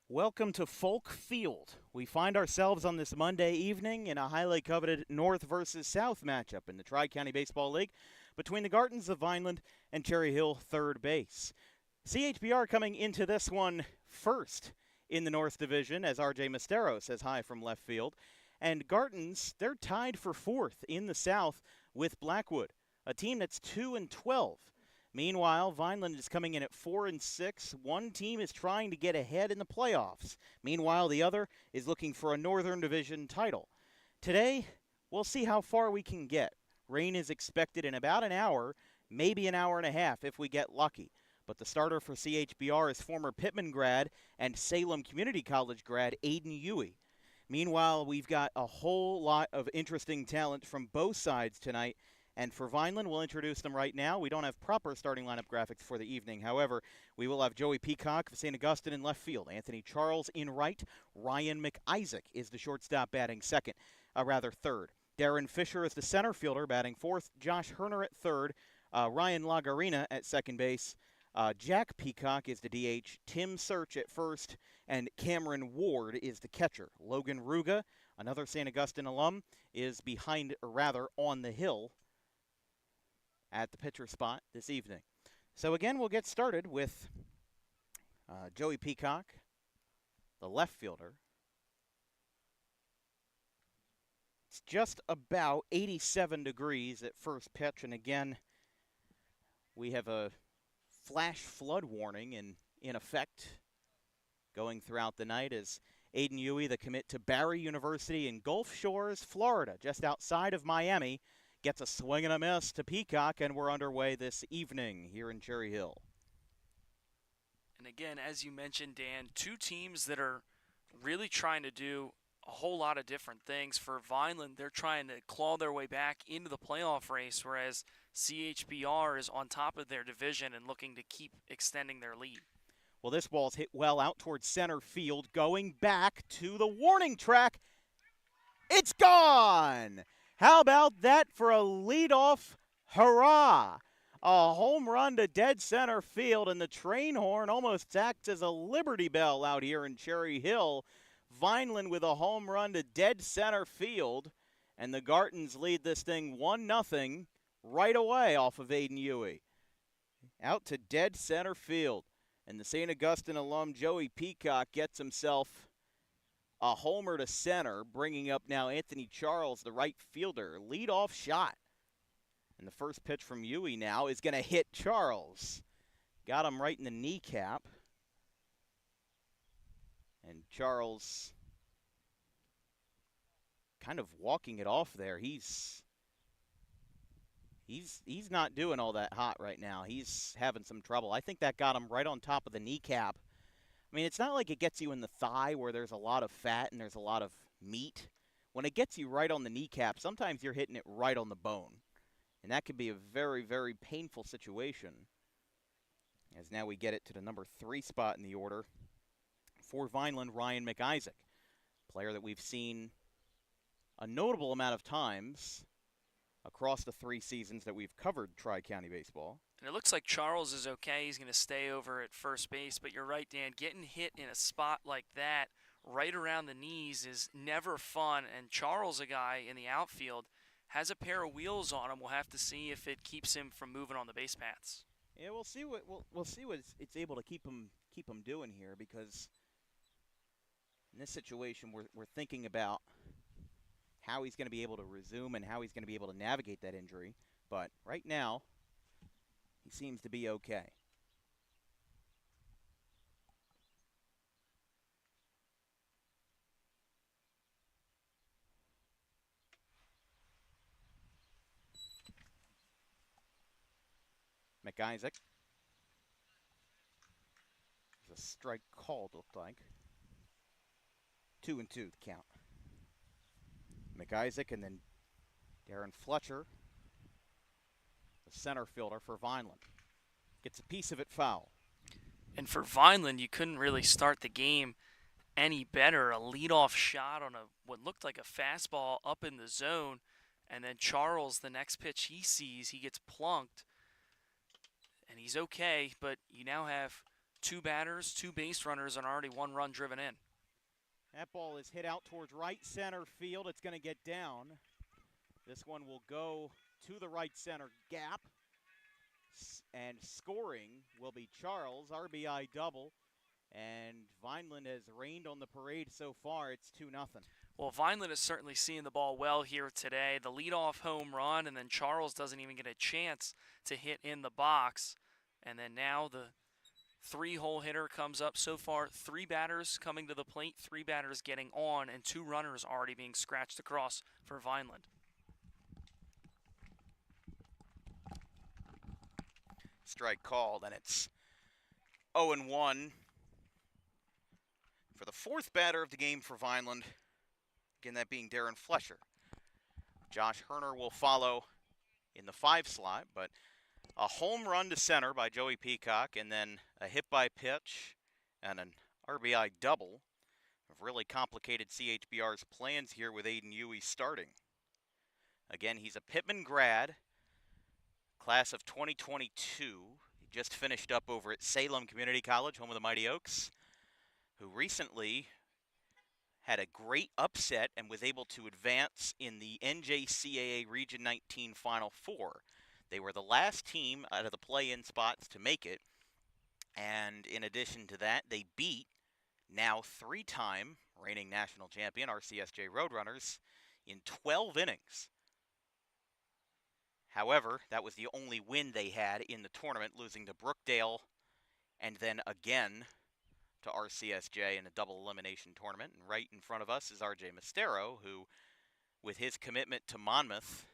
Welcome to Folk Field. We find ourselves on this Monday evening in a highly coveted North versus South matchup in the Tri-County Baseball League between the Gartons of Vineland and Cherry Hill third base. CHBR coming into this one first in the North Division as RJ Mistero says hi from left field. And Gartons, they're tied for fourth in the South with Blackwood, a team that's 2-12. Meanwhile, Vineland is coming in at 4-6. One team is trying to get ahead in the playoffs. Meanwhile, the other is looking for a Northern Division title. Today, we'll see how far we can get. Rain is expected in about an hour, maybe an hour and a half if we get lucky. But the starter for CHBR is former Pittman grad and Salem Community College grad Aiden Huey. Meanwhile, we've got a whole lot of interesting talent from both sides tonight. And for Vineland, we'll introduce them right now. We don't have proper starting lineup graphics for the evening. However, we will have Joey Peacock of St. Augustine in left field, Anthony Charles in right, Ryan McIsaac is the shortstop batting third. Darren Fisher is the center fielder batting fourth, Josh Herner at third, Ryan Lagarina at second base, Jack Peacock is the DH, Tim Search at first, and Cameron Ward is the catcher. Logan Ruga, another St. Augustine alum, is on the hill at the pitcher spot this evening. So again, we'll get started with Joey Peacock, the left fielder. It's just about 87 degrees at first pitch, and again, we have a flash flood warning in effect going throughout the night as Aiden Huey, the commit to Barry University in Gulf Shores, Florida, just outside of Miami, gets a swing and a miss to Peacock, and we're underway this evening here in Cherry Hill. And again, as you mentioned, Dan, two teams that are really trying to do a whole lot of different things. For Vineland, they're trying to claw their way back into the playoff race, whereas CHBR is on top of their division and looking to keep extending their lead. Well, this ball's hit well out towards center field, going back to the warning track. It's gone! How about that for a leadoff hurrah? A home run to dead center field, and the train horn almost acts as a Liberty Bell out here in Cherry Hill. Vineland with a home run to dead center field, and the Gartons lead this thing 1-0 right away off of Aiden Huey. Out to dead center field, and the St. Augustine alum Joey Peacock gets himself a homer to center, bringing up now Anthony Charles, the right fielder. Leadoff shot. And the first pitch from Huey now is going to hit Charles. Got him right in the kneecap. And Charles kind of walking it off there. He's not doing all that hot right now. He's having some trouble. I think that got him right on top of the kneecap. I mean, it's not like it gets you in the thigh where there's a lot of fat and there's a lot of meat. When it gets you right on the kneecap, sometimes you're hitting it right on the bone. And that could be a very, very painful situation. As now we get it to the number 3 spot in the order for Vineland, Ryan McIsaac. Player that we've seen a notable amount of times across the 3 seasons that we've covered Tri-County Baseball. And it looks like Charles is okay. He's going to stay over at first base. But you're right, Dan. Getting hit in a spot like that right around the knees is never fun. And Charles, a guy in the outfield, has a pair of wheels on him. We'll have to see if it keeps him from moving on the base paths. Yeah, we'll see what it's able to keep him doing here, because in this situation we're thinking about how he's going to be able to resume and how he's going to be able to navigate that injury. But right now, he seems to be okay. McIsaac. There's a strike called, looked like. 2-2 the count. McIsaac and then Darren Fletcher, the center fielder for Vineland. Gets a piece of it foul. And for Vineland, you couldn't really start the game any better. A leadoff shot on what looked like a fastball up in the zone, and then Charles, the next pitch he sees, he gets plunked, and he's okay, but you now have two batters, two base runners, and already one run driven in. That ball is hit out towards right center field. It's going to get down. This one will go to the right center gap. And scoring will be Charles, RBI double. And Vineland has reigned on the parade so far. It's 2-0. Well, Vineland is certainly seeing the ball well here today. The leadoff home run, and then Charles doesn't even get a chance to hit in the box. And then now the three-hole hitter comes up. So far, three batters coming to the plate, three batters getting on, and two runners already being scratched across for Vineland. Strike called, and it's 0-1 for the fourth batter of the game for Vineland. Again, that being Darren Flesher. Josh Herner will follow in the 5 slot, but a home run to center by Joey Peacock, and then a hit by pitch and an RBI double have really complicated CHBR's plans here with Aiden Huey starting. Again, he's a Pittman grad, class of 2022. He just finished up over at Salem Community College, home of the Mighty Oaks, who recently had a great upset and was able to advance in the NJCAA Region 19 Final Four. They were the last team out of the play-in spots to make it, and in addition to that, they beat now 3-time reigning national champion RCSJ Roadrunners in 12 innings. However, that was the only win they had in the tournament, losing to Brookdale and then again to RCSJ in a double elimination tournament. And right in front of us is RJ Mastero, who, with his commitment to Monmouth,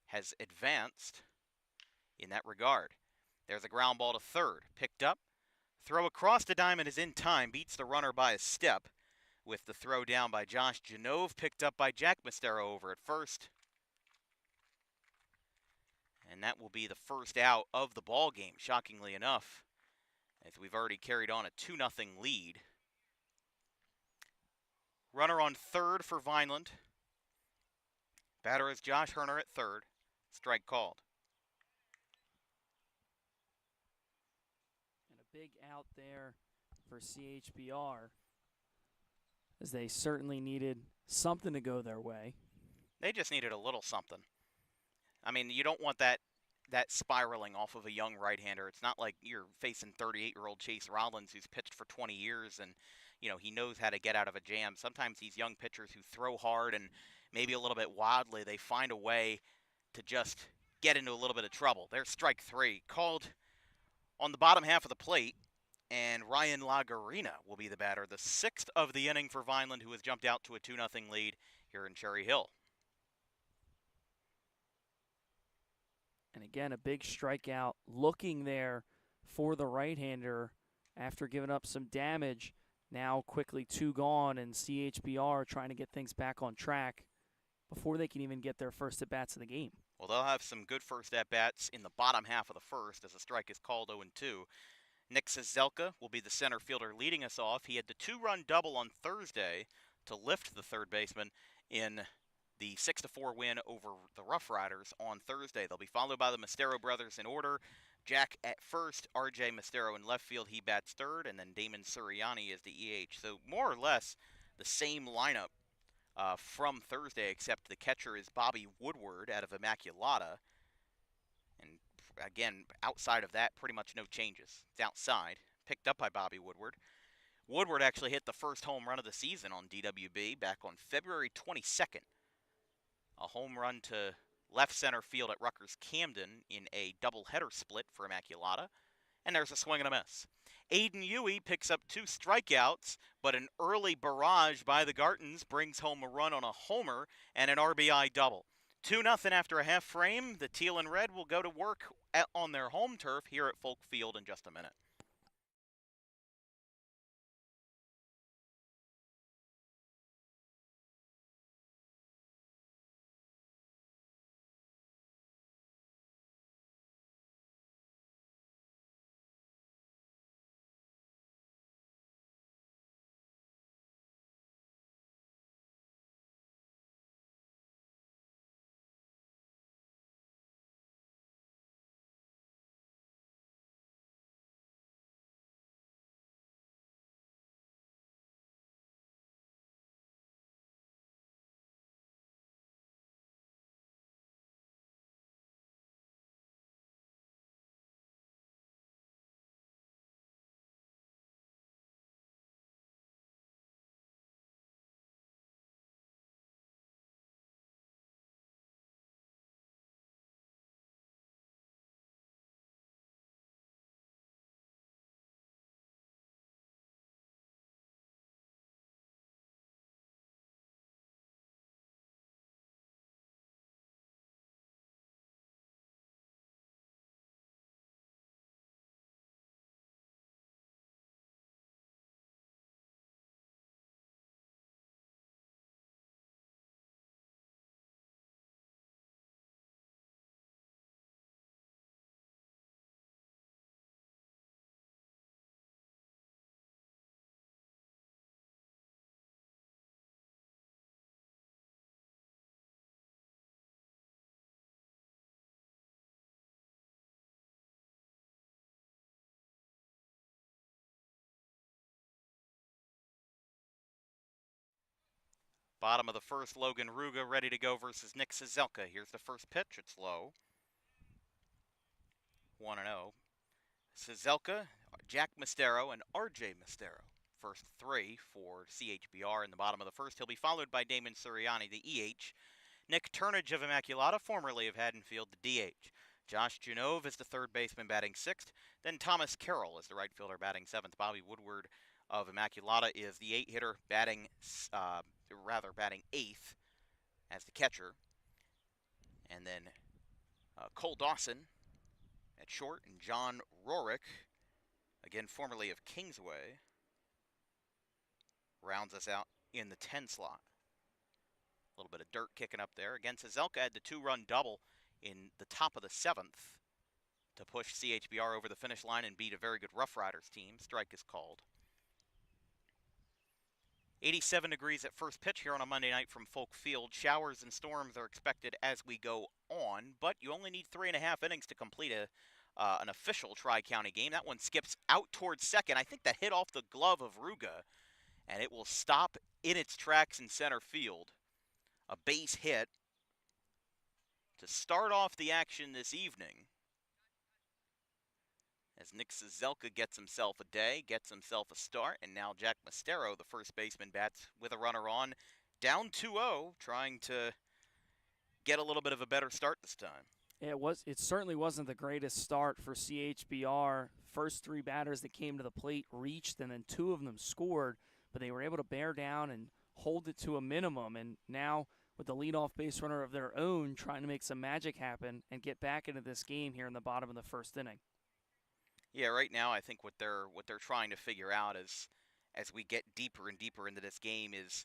has advanced in that regard. There's a ground ball to third, picked up. Throw across the diamond is in time, beats the runner by a step, with the throw down by Josh Genove, picked up by Jack Mastero over at first. And that will be the first out of the ball game, shockingly enough, as we've already carried on a 2-0 lead. Runner on third for Vineland. Batter is Josh Herner at third. Strike called. And a big out there for CHBR, as they certainly needed something to go their way. They just needed a little something. I mean, you don't want that spiraling off of a young right-hander. It's not like you're facing 38-year-old Chase Rollins, who's pitched for 20 years and, he knows how to get out of a jam. Sometimes these young pitchers who throw hard and maybe a little bit wildly, they find a way to just get into a little bit of trouble. There's strike 3, called on the bottom half of the plate, and Ryan Lagarina will be the batter, the 6th of the inning for Vineland, who has jumped out to a 2-0 lead here in Cherry Hill. And again, a big strikeout looking there for the right-hander after giving up some damage. Now quickly 2 gone, and CHBR trying to get things back on track before they can even get their first at-bats of the game. Well, they'll have some good first at-bats in the bottom half of the first as the strike is called 0-2. Nick Sazelka will be the center fielder leading us off. He had the 2-run double on Thursday to lift the third baseman in the 6-4 win over the Rough Riders on Thursday. They'll be followed by the Mastero brothers in order. Jack at first, RJ Mastero in left field, he bats third, and then Damon Suriani is the EH. So more or less the same lineup from Thursday, except the catcher is Bobby Woodward out of Immaculata. And again, outside of that, pretty much no changes. It's outside, picked up by Bobby Woodward. Woodward actually hit the first home run of the season on DWB back on February 22nd. A home run to left center field at Rutgers Camden in a doubleheader split for Immaculata. And there's a swing and a miss. Aiden Huey picks up 2 strikeouts, but an early barrage by the Gartons brings home a run on a homer and an RBI double. 2-0 after a half frame. The Teal and Red will go to work on their home turf here at Folk Field in just a minute. Bottom of the first, Logan Ruga ready to go versus Nick Cizelka. Here's the first pitch. It's low. 1-0. Cizelka, Jack Mistero, and RJ Mistero. First three for CHBR in the bottom of the first. He'll be followed by Damon Suriani, the EH. Nick Turnage of Immaculata, formerly of Haddonfield, the DH. Josh Junove is the third baseman batting sixth. Then Thomas Carroll is the right fielder batting seventh. Bobby Woodward of Immaculata is the eight-hitter batting eighth as the catcher. And then Cole Dawson at short, and John Rorick, again formerly of Kingsway, rounds us out in the 10 slot. A little bit of dirt kicking up there. Again, Cizelka had the two-run double in the top of the seventh to push CHBR over the finish line and beat a very good Rough Riders team. Strike is called. 87 degrees at first pitch here on a Monday night from Folk Field. Showers and storms are expected as we go on, but you only need 3.5 innings to complete an official Tri-County game. That one skips out towards second. I think that hit off the glove of Ruga, and it will stop in its tracks in center field. A base hit to start off the action this evening, as Nick Cizelka gets himself a day, gets himself a start, and now Jack Mistero, the first baseman, bats with a runner on, down 2-0, trying to get a little bit of a better start this time. It certainly wasn't the greatest start for CHBR. First three batters that came to the plate reached, and then two of them scored, but they were able to bear down and hold it to a minimum. And now, with the leadoff base runner of their own, trying to make some magic happen and get back into this game here in the bottom of the first inning. Yeah, right now I think what they're trying to figure out is, as we get deeper and deeper into this game, is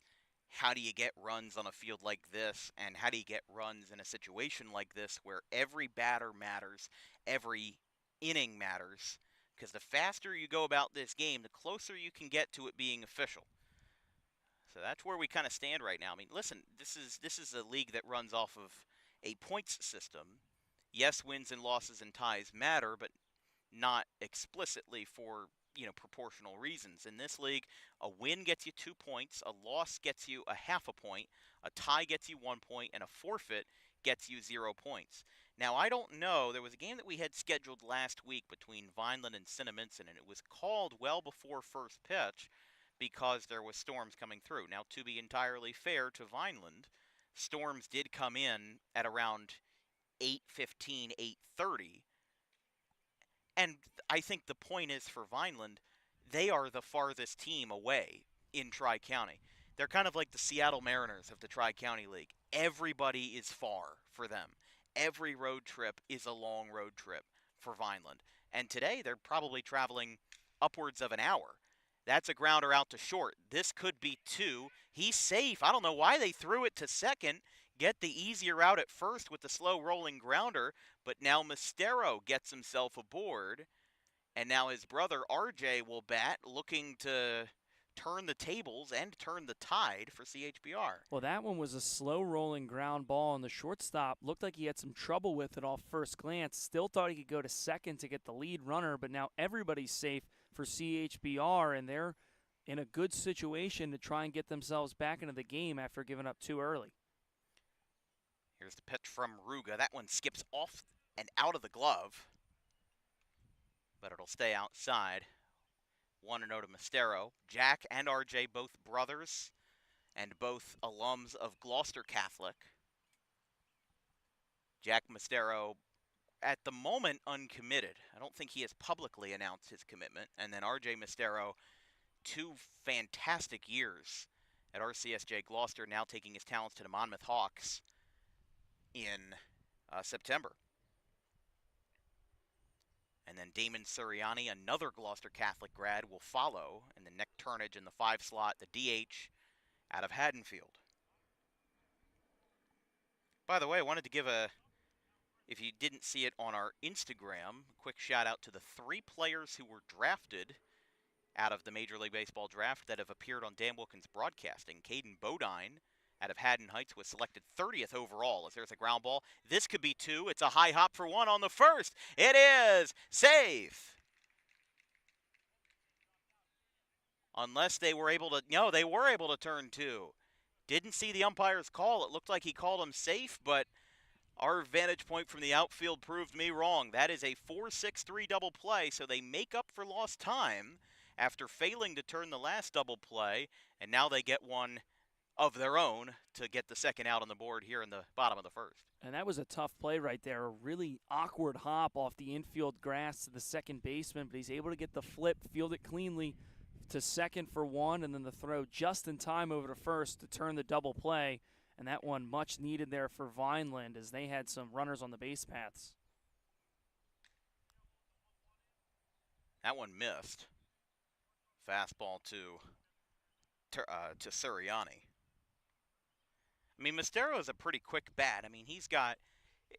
how do you get runs on a field like this, and how do you get runs in a situation like this where every batter matters, every inning matters, because the faster you go about this game, the closer you can get to it being official. So that's where we kind of stand right now. I mean, listen, this is a league that runs off of a points system. Yes, wins and losses and ties matter, but not explicitly for, proportional reasons. In this league, a win gets you 2 points, a loss gets you a half a point, a tie gets you 1 point, and a forfeit gets you 0 points. Now, I don't know, there was a game that we had scheduled last week between Vineland and Cinnaminson, and it was called well before first pitch because there was storms coming through. Now, to be entirely fair to Vineland, storms did come in at around 8:15, 8:30, and I think the point is for Vineland, they are the farthest team away in Tri-County. They're kind of like the Seattle Mariners of the Tri-County League. Everybody is far for them. Every road trip is a long road trip for Vineland. And today they're probably traveling upwards of an hour. That's a grounder out to short. This could be two. He's safe. I don't know why they threw it to second. Get the easier out at first with the slow rolling grounder, but now Mistero gets himself aboard, and now his brother RJ will bat, looking to turn the tables and turn the tide for CHBR. Well, that one was a slow rolling ground ball, and the shortstop looked like he had some trouble with it off first glance. Still thought he could go to second to get the lead runner, but now everybody's safe for CHBR, and they're in a good situation to try and get themselves back into the game after giving up too early. Here's the pitch from Ruga. That one skips off and out of the glove, but it'll stay outside. 1-0 to Mistero. Jack and RJ, both brothers and both alums of Gloucester Catholic. Jack Mistero, at the moment, uncommitted. I don't think he has publicly announced his commitment. And then RJ Mistero, 2 fantastic years at RCSJ Gloucester, now taking his talents to the Monmouth Hawks in September. And then Damon Suriani, another Gloucester Catholic grad, will follow. And then Nick Turnage in the 5 slot, the DH out of Haddonfield. By the way, I wanted to give if you didn't see it on our Instagram, a quick shout out to the 3 players who were drafted out of the Major League Baseball draft that have appeared on Dan Wilkins Broadcasting. Caden Bodine out of Haddon Heights was selected 30th overall, as there's a ground ball. This could be 2. It's a high hop for 1 on the first. It is safe. Unless they were able to, no, they were able to turn 2. Didn't see the umpire's call. It looked like he called him safe, but our vantage point from the outfield proved me wrong. That is a 4-6-3 double play, so they make up for lost time after failing to turn the last double play, and now they get one of their own to get the second out on the board here in the bottom of the first. And that was a tough play right there. A really awkward hop off the infield grass to the second baseman, but he's able to get the flip, field it cleanly to second for one, and then the throw just in time over to first to turn the double play. And that one much needed there for Vineland as they had some runners on the base paths. That one missed. Fastball to Suriani. I mean, Mostero is a pretty quick bat. I mean, he's got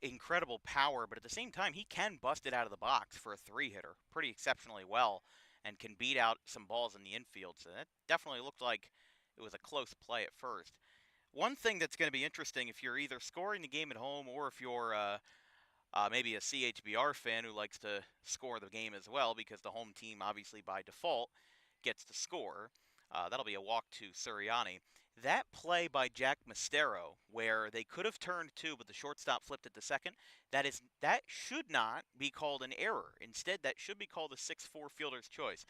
incredible power, but at the same time, he can bust it out of the box for a three-hitter pretty exceptionally well and can beat out some balls in the infield. So that definitely looked like it was a close play at first. One thing that's going to be interesting if you're either scoring the game at home or if you're maybe a CHBR fan who likes to score the game as well, because the home team obviously by default gets to score. That'll be a walk to Suriani. That play by Jack Mostero, where they could have turned two, but the shortstop flipped it to second, that should not be called an error. Instead, that should be called a 6-4 fielder's choice.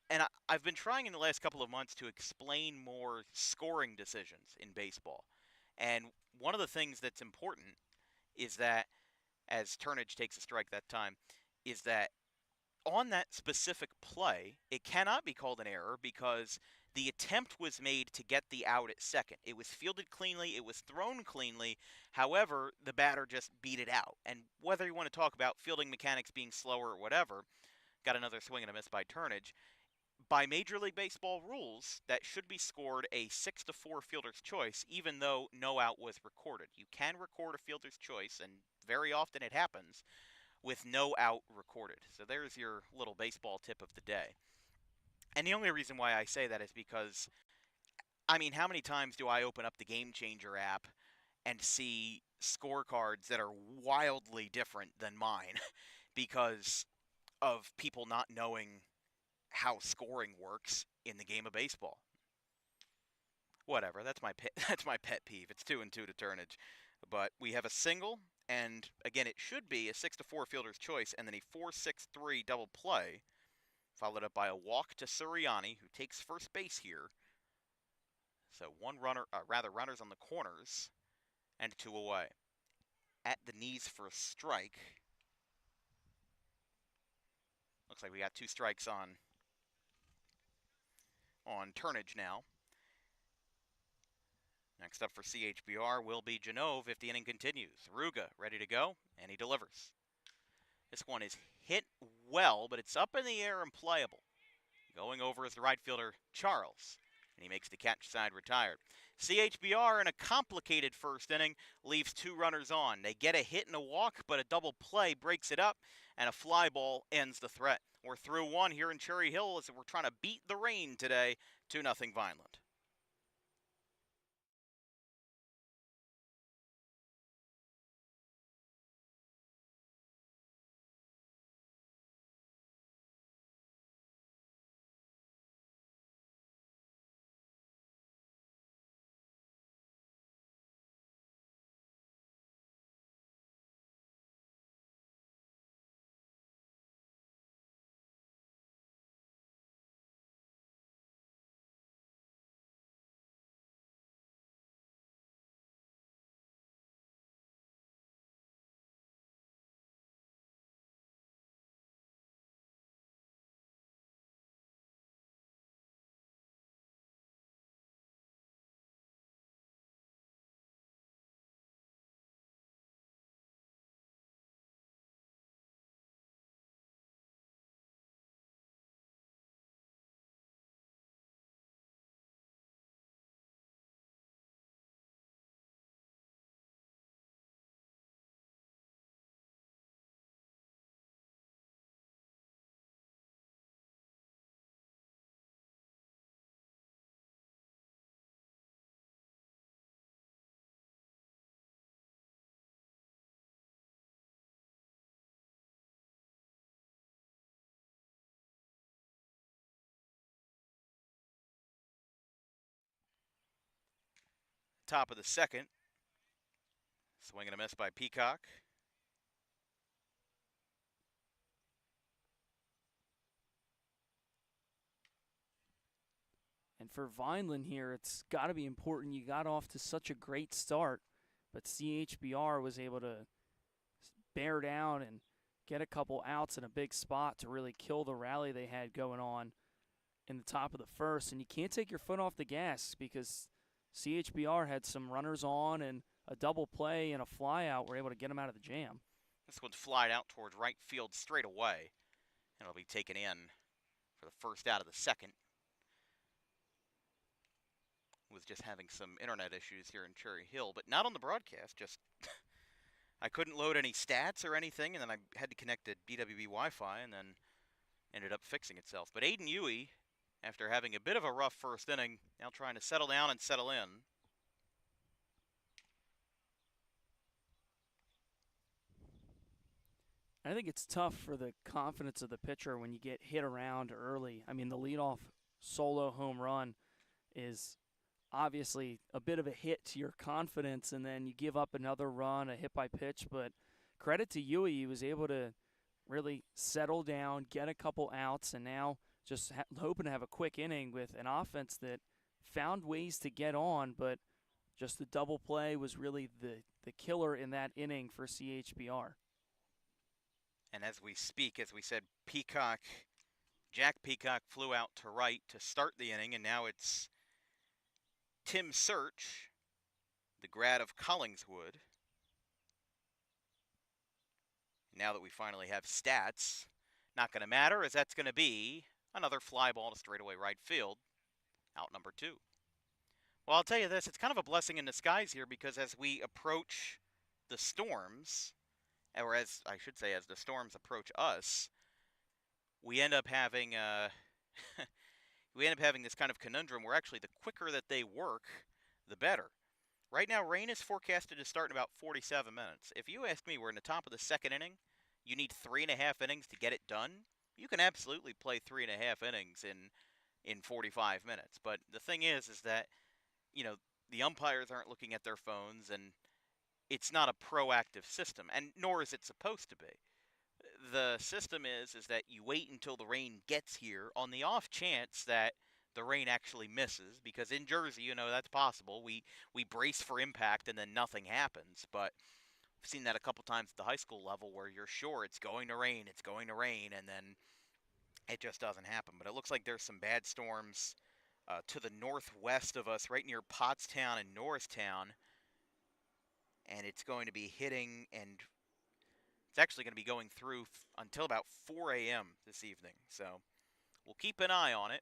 And I've been trying in the last couple of months to explain more scoring decisions in baseball. And one of the things that's important is that, as Turnage takes a strike that time, is that on that specific play, it cannot be called an error because the attempt was made to get the out at second. It was fielded cleanly. It was thrown cleanly. However, the batter just beat it out. And whether you want to talk about fielding mechanics being slower or whatever, got another swing and a miss by Turnage. By Major League Baseball rules, that should be scored a 6-4 fielder's choice, even though no out was recorded. You can record a fielder's choice, and very often it happens, with no out recorded. So there's your little baseball tip of the day. And the only reason why I say that is because, I mean, how many times do I open up the Game Changer app and see scorecards that are wildly different than mine because of people not knowing how scoring works in the game of baseball? Whatever, that's my pet peeve. It's 2-2 to Turnage. But we have a single, and again, it should be a 6-4 fielder's choice, and then a 4-6-3 double play, followed up by a walk to Suriani, who takes first base here. So runners on the corners, and two away. At the knees for a strike. Looks like we got two strikes on Turnage now. Next up for CHBR will be Genove if the inning continues. Ruga ready to go, and he delivers. This one is hit well, but it's up in the air and playable. Going over is the right fielder, Charles, and he makes the catch side retired. CHBR in a complicated first inning leaves two runners on. They get a hit and a walk, but a double play breaks it up, and a fly ball ends the threat. We're through one here in Cherry Hill as we're trying to beat the rain today, 2-0 Vineland. top of the second. Swing and a miss by Peacock. And for Vineland here, it's got to be important. You got off to such a great start, but CHBR was able to bear down and get a couple outs in a big spot to really kill the rally they had going on in the top of the first. And you can't take your foot off the gas because CHBR had some runners on and a double play and a fly out were able to get them out of the jam. This one's flied out towards right field straight away, and it'll be taken in for the first out of the second. Was just having some internet issues here in Cherry Hill, but not on the broadcast. Just I couldn't load any stats or anything, and then I had to connect to DWB Wi-Fi, and then ended up fixing itself. But Aiden Huey, after having a bit of a rough first inning, now trying to settle down and settle in. I think it's tough for the confidence of the pitcher when you get hit around early. I mean, the leadoff solo home run is obviously a bit of a hit to your confidence, and then you give up another run, a hit by pitch. But credit to Huey, he was able to really settle down, get a couple outs, and now just hoping to have a quick inning with an offense that found ways to get on, but just the double play was really the killer in that inning for CHBR. And as we speak, as we said, Jack Peacock flew out to right to start the inning, and now it's Tim Search, the grad of Collingswood. Now that we finally have stats, not going to matter, as that's going to be another fly ball to straightaway right field, out number 2. Well, I'll tell you this, it's kind of a blessing in disguise here, because as we approach the Storms, or as I should say, as the Storms approach us, we end up having this kind of conundrum where actually the quicker that they work, the better. Right now, rain is forecasted to start in about 47 minutes. If you ask me, we're in the top of the second inning, you need 3.5 innings to get it done. You can absolutely play 3.5 innings in 45 minutes. But the thing is that, you know, the umpires aren't looking at their phones, and it's not a proactive system, and nor is it supposed to be. The system is that you wait until the rain gets here on the off chance that the rain actually misses, because in Jersey, you know, that's possible. We brace for impact and then nothing happens, but I've seen that a couple times at the high school level where you're sure it's going to rain, and then it just doesn't happen. But it looks like there's some bad storms to the northwest of us, right near Pottstown and Norristown, and it's going to be hitting, and it's actually going to be going through until about 4 a.m. this evening. So we'll keep an eye on it.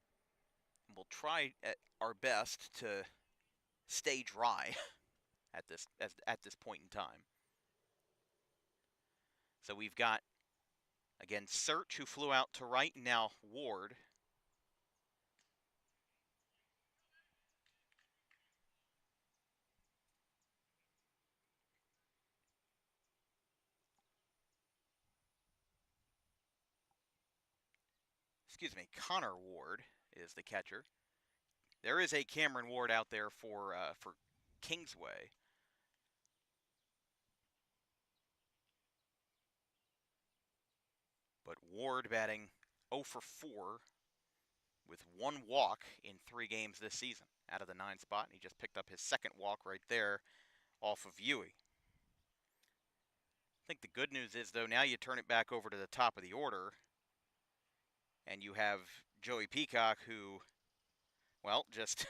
We'll try our best to stay dry at this point in time. So we've got, again, Search, who flew out to right, and now Ward. Connor Ward is the catcher. There is a Cameron Ward out there for Kingsway. But Ward batting 0 for 4 with 1 walk in 3 games this season out of the 9 spot. And he just picked up his second walk right there off of Huey. I think the good news is, though, now you turn it back over to the top of the order, and you have Joey Peacock, who, well, just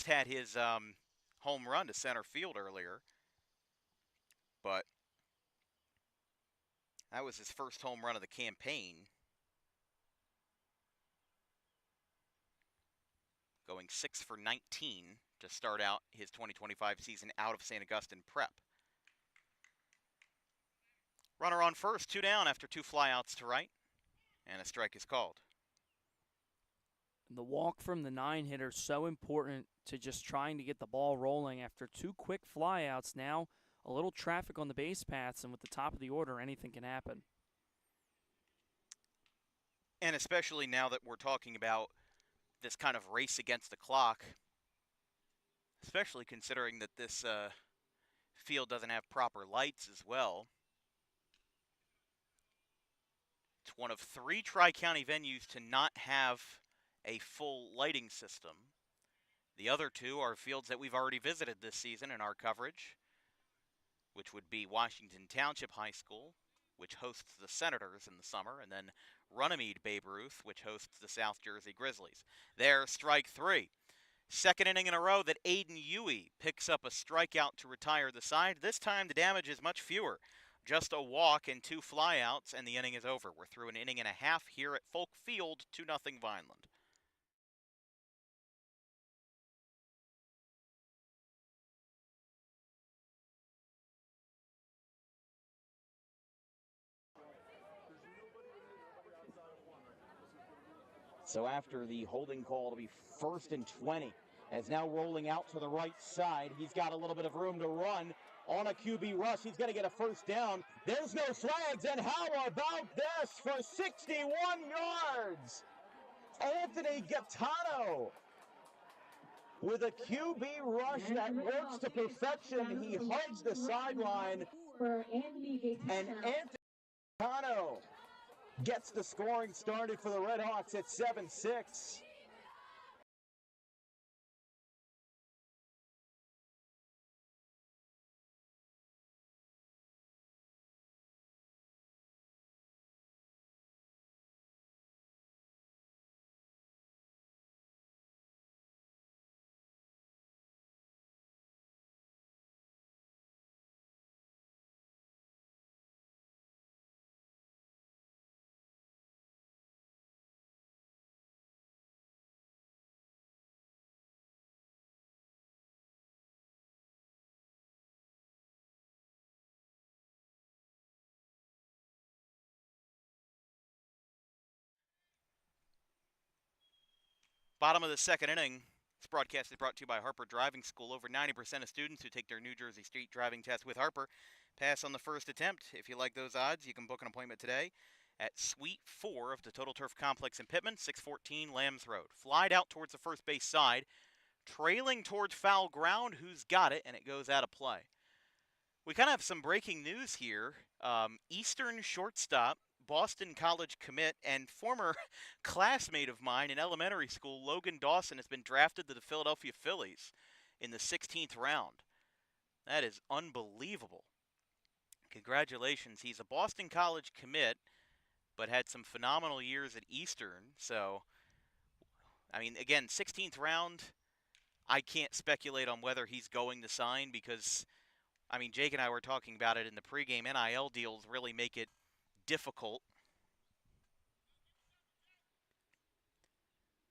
had his home run to center field earlier. But that was his first home run of the campaign. Going 6 for 19 to start out his 2025 season out of St. Augustine Prep. Runner on first, 2 down after 2 flyouts to right, and a strike is called. The walk from the 9-hitter is so important to just trying to get the ball rolling after 2 quick flyouts. Now a little traffic on the base paths, and with the top of the order, anything can happen. And especially now that we're talking about this kind of race against the clock, especially considering that this field doesn't have proper lights as well. It's one of 3 Tri-County venues to not have a full lighting system. The other 2 are fields that we've already visited this season in our coverage, which would be Washington Township High School, which hosts the Senators in the summer, and then Runnymede Babe Ruth, which hosts the South Jersey Grizzlies. There, strike 3. Second inning in a row that Aiden Huey picks up a strikeout to retire the side. This time the damage is much fewer. Just a walk and 2 flyouts, and the inning is over. We're through an inning and a half here at Folk Field, 2-0 Vineland. So after the holding call to be 1st and 20, as now rolling out to the right side, he's got a little bit of room to run on a QB rush. He's going to get a first down. There's no flags, and how about this for 61 yards? Anthony Gaetano with a QB rush that works to perfection. He hugs the sideline, and Anthony Gaetano gets the scoring started for the Redhawks at 7-6. Bottom of the second inning. This broadcast is brought to you by Harper Driving School. Over 90% of students who take their New Jersey Street driving test with Harper pass on the first attempt. If you like those odds, you can book an appointment today at Suite 4 of the Total Turf Complex in Pittman, 614 Lambs Road. Flied out towards the first base side, trailing towards foul ground. Who's got it? And it goes out of play. We kind of have some breaking news here. Eastern shortstop, Boston College commit, and former classmate of mine in elementary school, Logan Dawson, has been drafted to the Philadelphia Phillies in the 16th round. That is unbelievable. Congratulations. He's a Boston College commit, but had some phenomenal years at Eastern. So, I mean, again, 16th round, I can't speculate on whether he's going to sign because, I mean, Jake and I were talking about it in the pregame. NIL deals really make it difficult.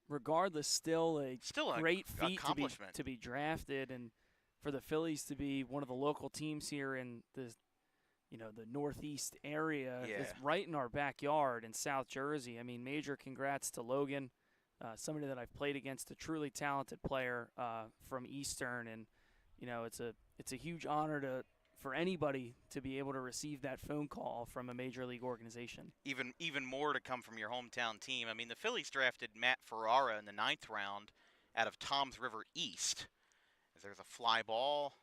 Regardless, still a great feat accomplishment to be drafted, and for the Phillies to be one of the local teams here in the Northeast area. Yeah. It's right in our backyard in South Jersey. I mean, major congrats to Logan, somebody that I've played against, a truly talented player from Eastern, and it's a huge honor for anybody to be able to receive that phone call from a major league organization. Even more to come from your hometown team. I mean, the Phillies drafted Matt Ferrara in the 9th round out of Toms River East. As there's a fly ball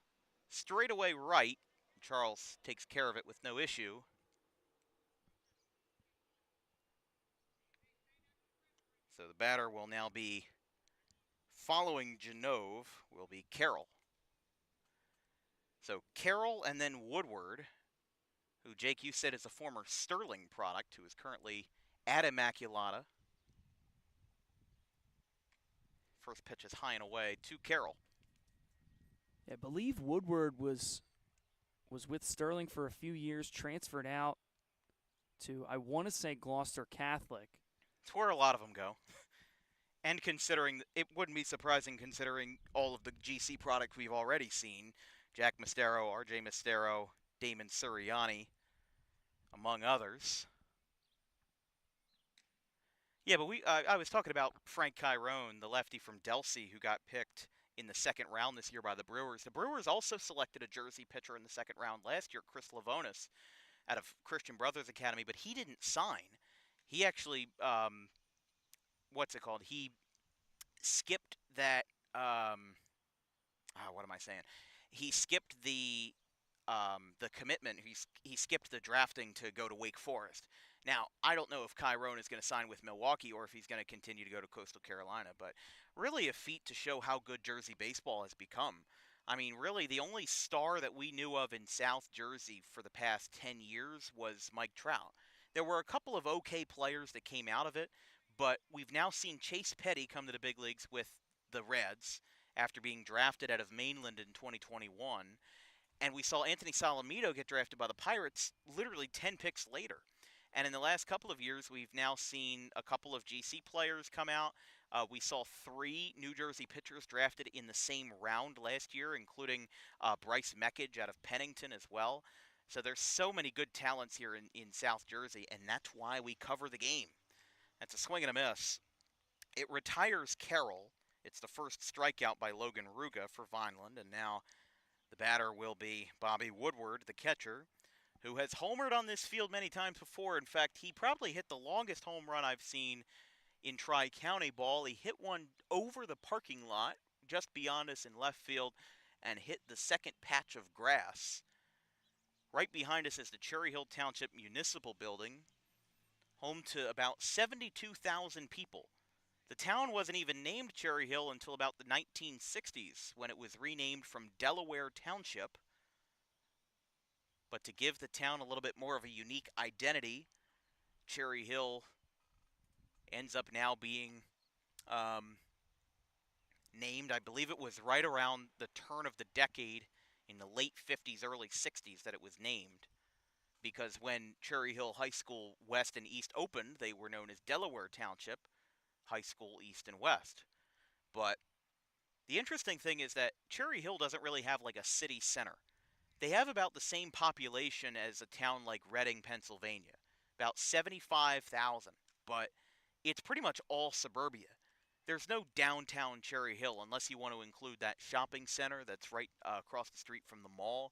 straight away right. Charles takes care of it with no issue. So the batter will now be, following Genove, will be Carroll. So Carroll and then Woodward, who, Jake, you said is a former Sterling product, who is currently at Immaculata. First pitch is high and away to Carroll. I believe Woodward was with Sterling for a few years, transferred out to, I want to say, Gloucester Catholic. It's where a lot of them go. And considering, it wouldn't be surprising considering all of the GC products we've already seen. Jack Mistero, RJ Mistero, Damon Suriani, among others. Yeah, but I was talking about Frank Chiron, the lefty from Delsea, who got picked in the 2nd round this year by the Brewers. The Brewers also selected a Jersey pitcher in the 2nd round last year, Chris Lavonis, out of Christian Brothers Academy, but he didn't sign. He actually, he skipped that, what am I saying? He skipped the commitment. He skipped the drafting to go to Wake Forest. Now, I don't know if Chiron is going to sign with Milwaukee or if he's going to continue to go to Coastal Carolina, but really a feat to show how good Jersey baseball has become. I mean, really, the only star that we knew of in South Jersey for the past 10 years was Mike Trout. There were a couple of okay players that came out of it, but we've now seen Chase Petty come to the big leagues with the Reds after being drafted out of Vineland in 2021. And we saw Anthony Salamito get drafted by the Pirates literally 10 picks later. And in the last couple of years, we've now seen a couple of GC players come out. We saw 3 New Jersey pitchers drafted in the same round last year, including Bryce Meckage out of Pennington as well. So there's so many good talents here in South Jersey, and that's why we cover the game. That's a swing and a miss. It retires Carroll. It's the first strikeout by Logan Ruga for Vineland, and now the batter will be Bobby Woodward, the catcher, who has homered on this field many times before. In fact, he probably hit the longest home run I've seen in Tri-County ball. He hit one over the parking lot just beyond us in left field and hit the second patch of grass. Right behind us is the Cherry Hill Township Municipal Building, home to about 72,000 people. The town wasn't even named Cherry Hill until about the 1960s, when it was renamed from Delaware Township. But to give the town a little bit more of a unique identity, Cherry Hill ends up now being named. I believe it was right around the turn of the decade in the late 50s, early 60s that it was named. Because when Cherry Hill High School West and East opened, they were known as Delaware Township High School East and West. But the interesting thing is that Cherry Hill doesn't really have like a city center. They have about the same population as a town like Reading, Pennsylvania, about 75,000, but it's pretty much all suburbia. There's no downtown Cherry Hill unless you want to include that shopping center that's right across the street from the mall.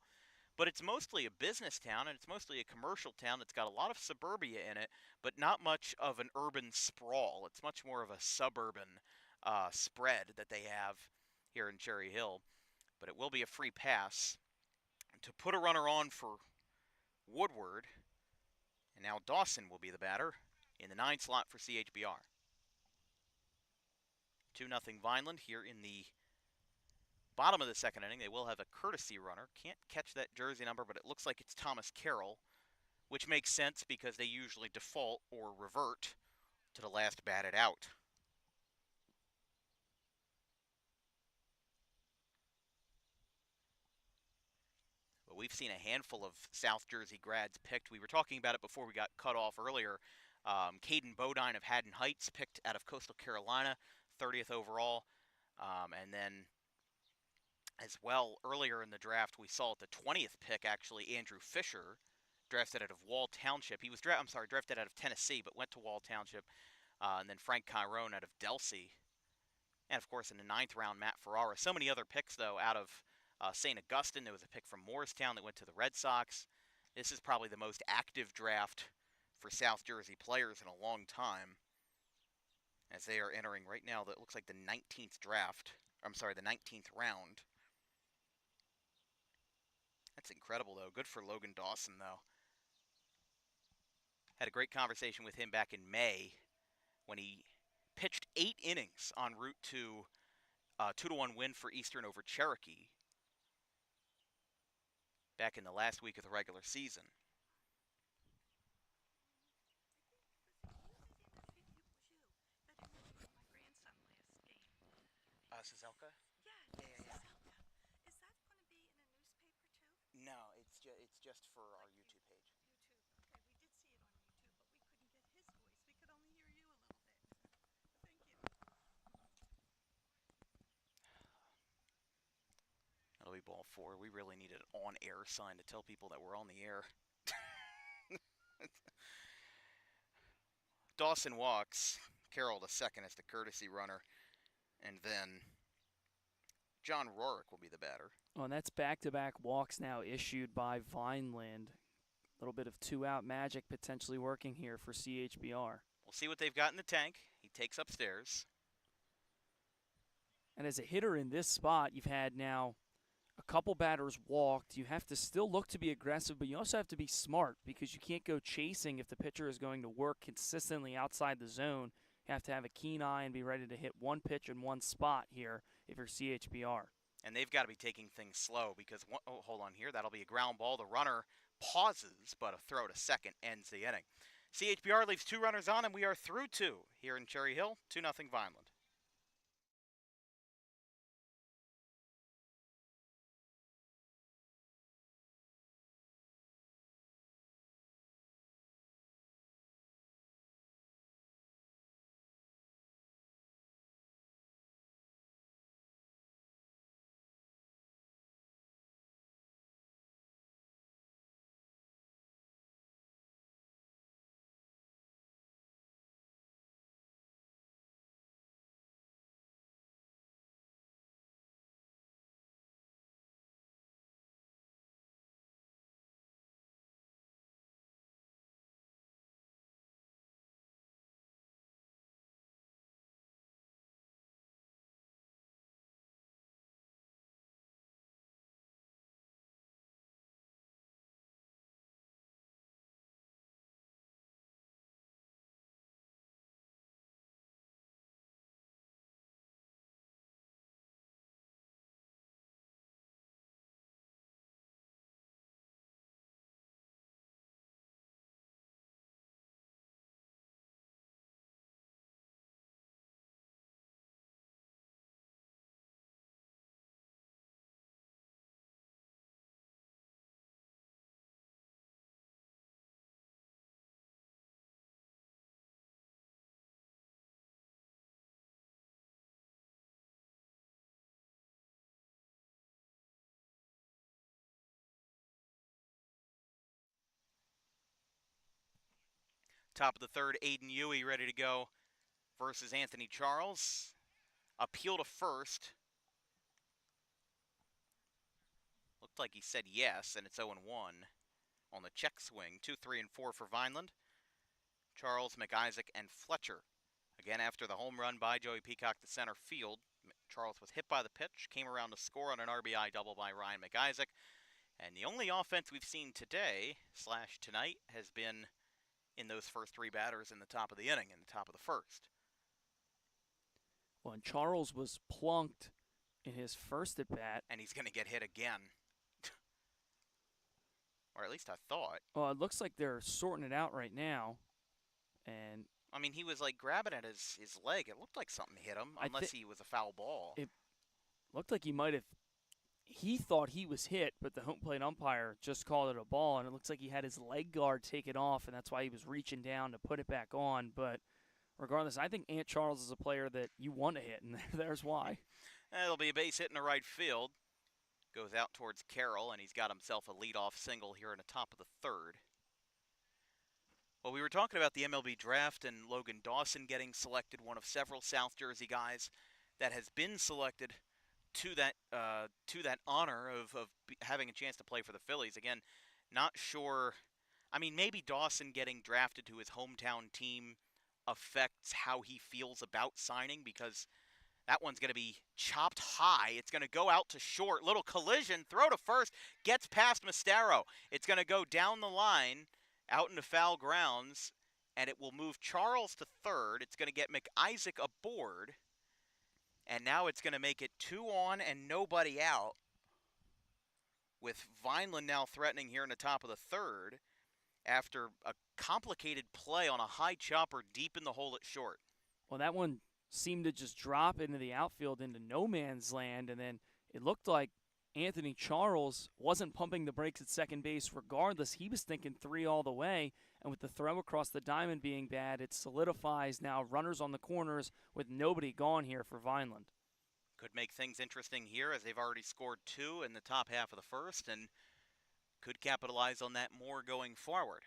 But it's mostly a business town, and it's mostly a commercial town that's got a lot of suburbia in it, but not much of an urban sprawl. It's much more of a suburban spread that they have here in Cherry Hill. But it will be a free pass to put a runner on for Woodward. And now Dawson will be the batter in the 9 slot for CHBR. 2-0 Vineland here in the bottom of the second inning. They will have a courtesy runner. Can't catch that jersey number, but it looks like it's Thomas Carroll, which makes sense because they usually default or revert to the last batted out. But we've seen a handful of South Jersey grads picked. We were talking about it before we got cut off earlier. Caden Bodine of Haddon Heights picked out of Coastal Carolina, 30th overall. And then as well, earlier in the draft, we saw at the 20th pick, actually, Andrew Fisher, drafted out of Wall Township. He was drafted out of Tennessee, but went to Wall Township. And then Frank Chiron out of Delsea. And, of course, in the 9th round, Matt Ferrara. So many other picks, though, out of St. Augustine. There was a pick from Morristown that went to the Red Sox. This is probably the most active draft for South Jersey players in a long time, as they are entering right now, that looks like the 19th the 19th round. That's incredible, though. Good for Logan Dawson, though. Had a great conversation with him back in May when he pitched 8 innings en route to a 2-1 win for Eastern over Cherokee back in the last week of the regular season. Elka? Yeah. Is that going to be in a newspaper too? No, it's just for our YouTube page. YouTube. Okay, we did see it on YouTube, but we couldn't get his voice. We could only hear you a little bit. Thank you. That'll be ball 4. We really need an on-air sign to tell people that we're on the air. Dawson walks. Carroll to second as the courtesy runner. And then John Rorick will be the batter. Oh, and that's back-to-back walks now issued by Vineland. A little bit of 2-out magic potentially working here for CHBR. We'll see what they've got in the tank. He takes upstairs. And as a hitter in this spot, you've had now A couple batters walked. You have to still look to be aggressive, but you also have to be smart because you can't go chasing if the pitcher is going to work consistently outside the zone. You have to have a keen eye and be ready to hit one pitch in one spot here if you're CHBR. And they've got to be taking things slow because, hold on here, that'll be a ground ball. The runner pauses, but a throw to second ends the inning. CHBR leaves 2 runners on, and we are through 2 here in Cherry Hill, 2-0 Vineland. Top of the third, Aiden Huey ready to go versus Anthony Charles. Appeal to first. Looked like he said yes, and it's 0-1 on the check swing. 2, 3, and 4 for Vineland. Charles, McIsaac, and Fletcher. Again, after the home run by Joey Peacock to center field, Charles was hit by the pitch, came around to score on an RBI double by Ryan McIsaac. And the only offense we've seen today / tonight has been in those first 3 batters in the top of the inning, in the top of the first. Well, and Charles was plunked in his first at bat. And he's going to get hit again. Or at least I thought. Well, it looks like they're sorting it out right now. And I mean, he was like grabbing at his leg. It looked like something hit him, unless he was a foul ball. It looked like he might have. He thought he was hit, but the home plate umpire just called it a ball, and it looks like he had his leg guard taken off, and that's why he was reaching down to put it back on. But regardless, I think Ant Charles is a player that you want to hit, and there's why. It'll be a base hit in the right field. Goes out towards Carroll, and he's got himself a leadoff single here in the top of the third. Well, we were talking about the MLB draft and Logan Dawson getting selected, one of several South Jersey guys that has been selected to that honor of having a chance to play for the Phillies. Again, not sure. I mean, maybe Dawson getting drafted to his hometown team affects how he feels about signing, because that one's going to be chopped high. It's going to go out to short. Little collision. Throw to first. Gets past Mastero. It's going to go down the line out into foul grounds, and it will move Charles to third. It's going to get McIsaac aboard. And now it's going to make it 2 on and nobody out, with Vineland now threatening here in the top of the third after a complicated play on a high chopper deep in the hole at short. Well, that one seemed to just drop into the outfield into no man's land, and then it looked like Anthony Charles wasn't pumping the brakes at second base regardless. He was thinking 3 all the way, and with the throw across the diamond being bad, it solidifies now runners on the corners with nobody gone here for Vineland. Could make things interesting here, as they've already scored 2 in the top half of the first, and could capitalize on that more going forward.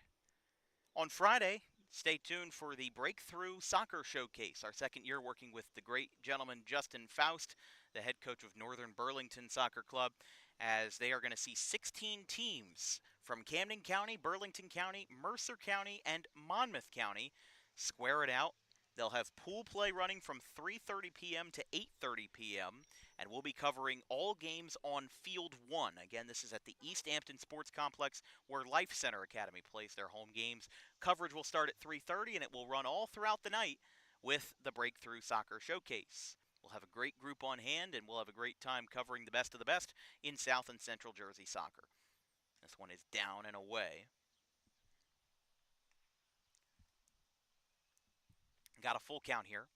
On Friday, stay tuned for the Breakthrough Soccer Showcase, our second year working with the great gentleman Justin Faust, the head coach of Northern Burlington Soccer Club, as they are going to see 16 teams from Camden County, Burlington County, Mercer County, and Monmouth County square it out They'll have pool play running from 3:30 p.m. to 8:30 p.m., and we'll be covering all games on Field 1. Again, this is at the East Hampton Sports Complex where Life Center Academy plays their home games. Coverage will start at 3:30, and it will run all throughout the night with the Breakthrough Soccer Showcase. We'll have a great group on hand, and we'll have a great time covering the best of the best in South and Central Jersey soccer. This one is down and away. Got a full count here.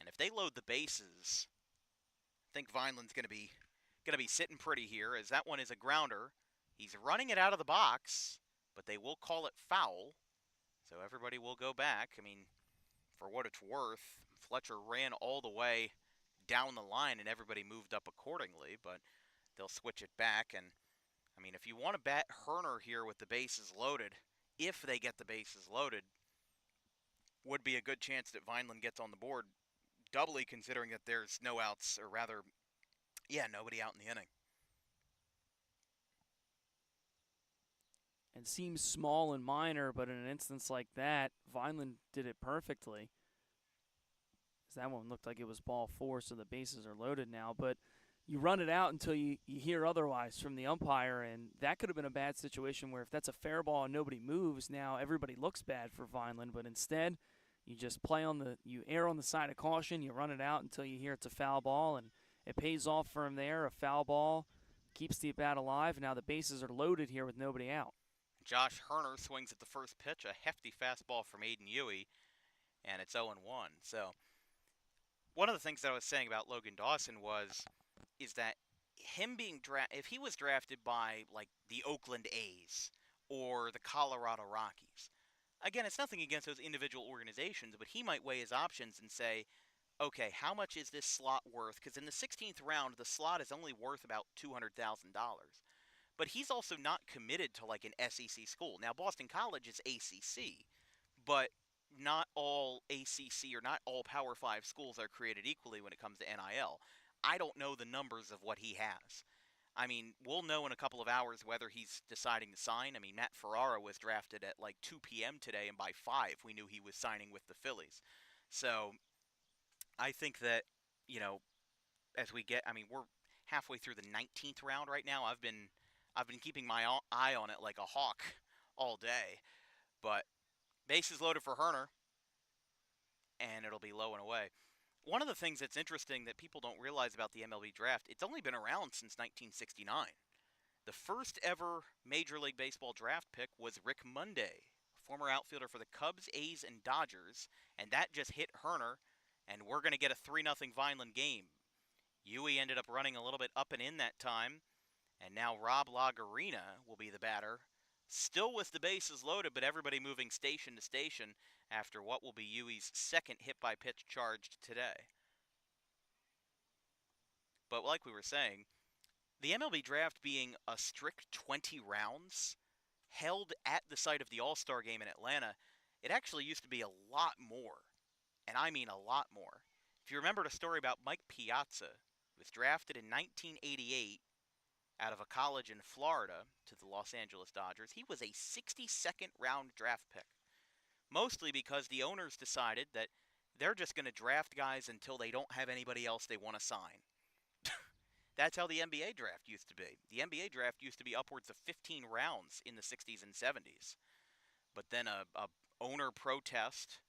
And if they load the bases, I think Vineland's going to be sitting pretty here, as that one is a grounder. He's running it out of the box, but they will call it foul. So everybody will go back. I mean, for what it's worth, Fletcher ran all the way down the line and everybody moved up accordingly, but they'll switch it back. And I mean, if you want to bet Herner here with the bases loaded, if they get the bases loaded, would be a good chance that Vineland gets on the board, doubly considering that there's no outs, or rather, nobody out in the inning. And seems small and minor, but in an instance like that, Vineland did it perfectly. That one looked like it was ball 4, so the bases are loaded now. But you run it out until you hear otherwise from the umpire, and that could have been a bad situation where if that's a fair ball and nobody moves, now everybody looks bad for Vineland. But instead, you just you err on the side of caution, you run it out until you hear it's a foul ball, and it pays off from there. A foul ball keeps the bat alive. Now the bases are loaded here with nobody out. Josh Herner swings at the first pitch, a hefty fastball from Aiden Huey, and it's 0-1. So one of the things that I was saying about Logan Dawson is that him being if he was drafted by like the Oakland A's or the Colorado Rockies, again, it's nothing against those individual organizations, but he might weigh his options and say, okay, how much is this slot worth? Because in the 16th round, the slot is only worth about $200,000. But he's also not committed to like an SEC school. Now, Boston College is ACC, but not all ACC or not all Power 5 schools are created equally when it comes to NIL. I don't know the numbers of what he has. I mean, we'll know in a couple of hours whether he's deciding to sign. I mean, Matt Ferrara was drafted at like 2 p.m. today, and by 5 we knew he was signing with the Phillies. So I think that, as we get, I mean, we're halfway through the 19th round right now. I've been keeping my eye on it like a hawk all day. But bases loaded for Herner, and it'll be low and away. One of the things that's interesting that people don't realize about the MLB draft, it's only been around since 1969. The first ever Major League Baseball draft pick was Rick Monday, former outfielder for the Cubs, A's, and Dodgers, and that just hit Herner, and we're going to get a 3-0 Vineland game. Huey ended up running a little bit up and in that time, and now Rob Lagarina will be the batter, still with the bases loaded, but everybody moving station to station after what will be Huey's second hit-by-pitch charged today. But like we were saying, the MLB draft being a strict 20 rounds, held at the site of the All-Star Game in Atlanta, it actually used to be a lot more. And I mean a lot more. If you remember the story about Mike Piazza, who was drafted in 1988 out of a college in Florida to the Los Angeles Dodgers, he was a 62nd round draft pick. Mostly because the owners decided that they're just going to draft guys until they don't have anybody else they want to sign. That's how the NBA draft used to be. The NBA draft used to be upwards of 15 rounds in the 60s and 70s. But then a owner protest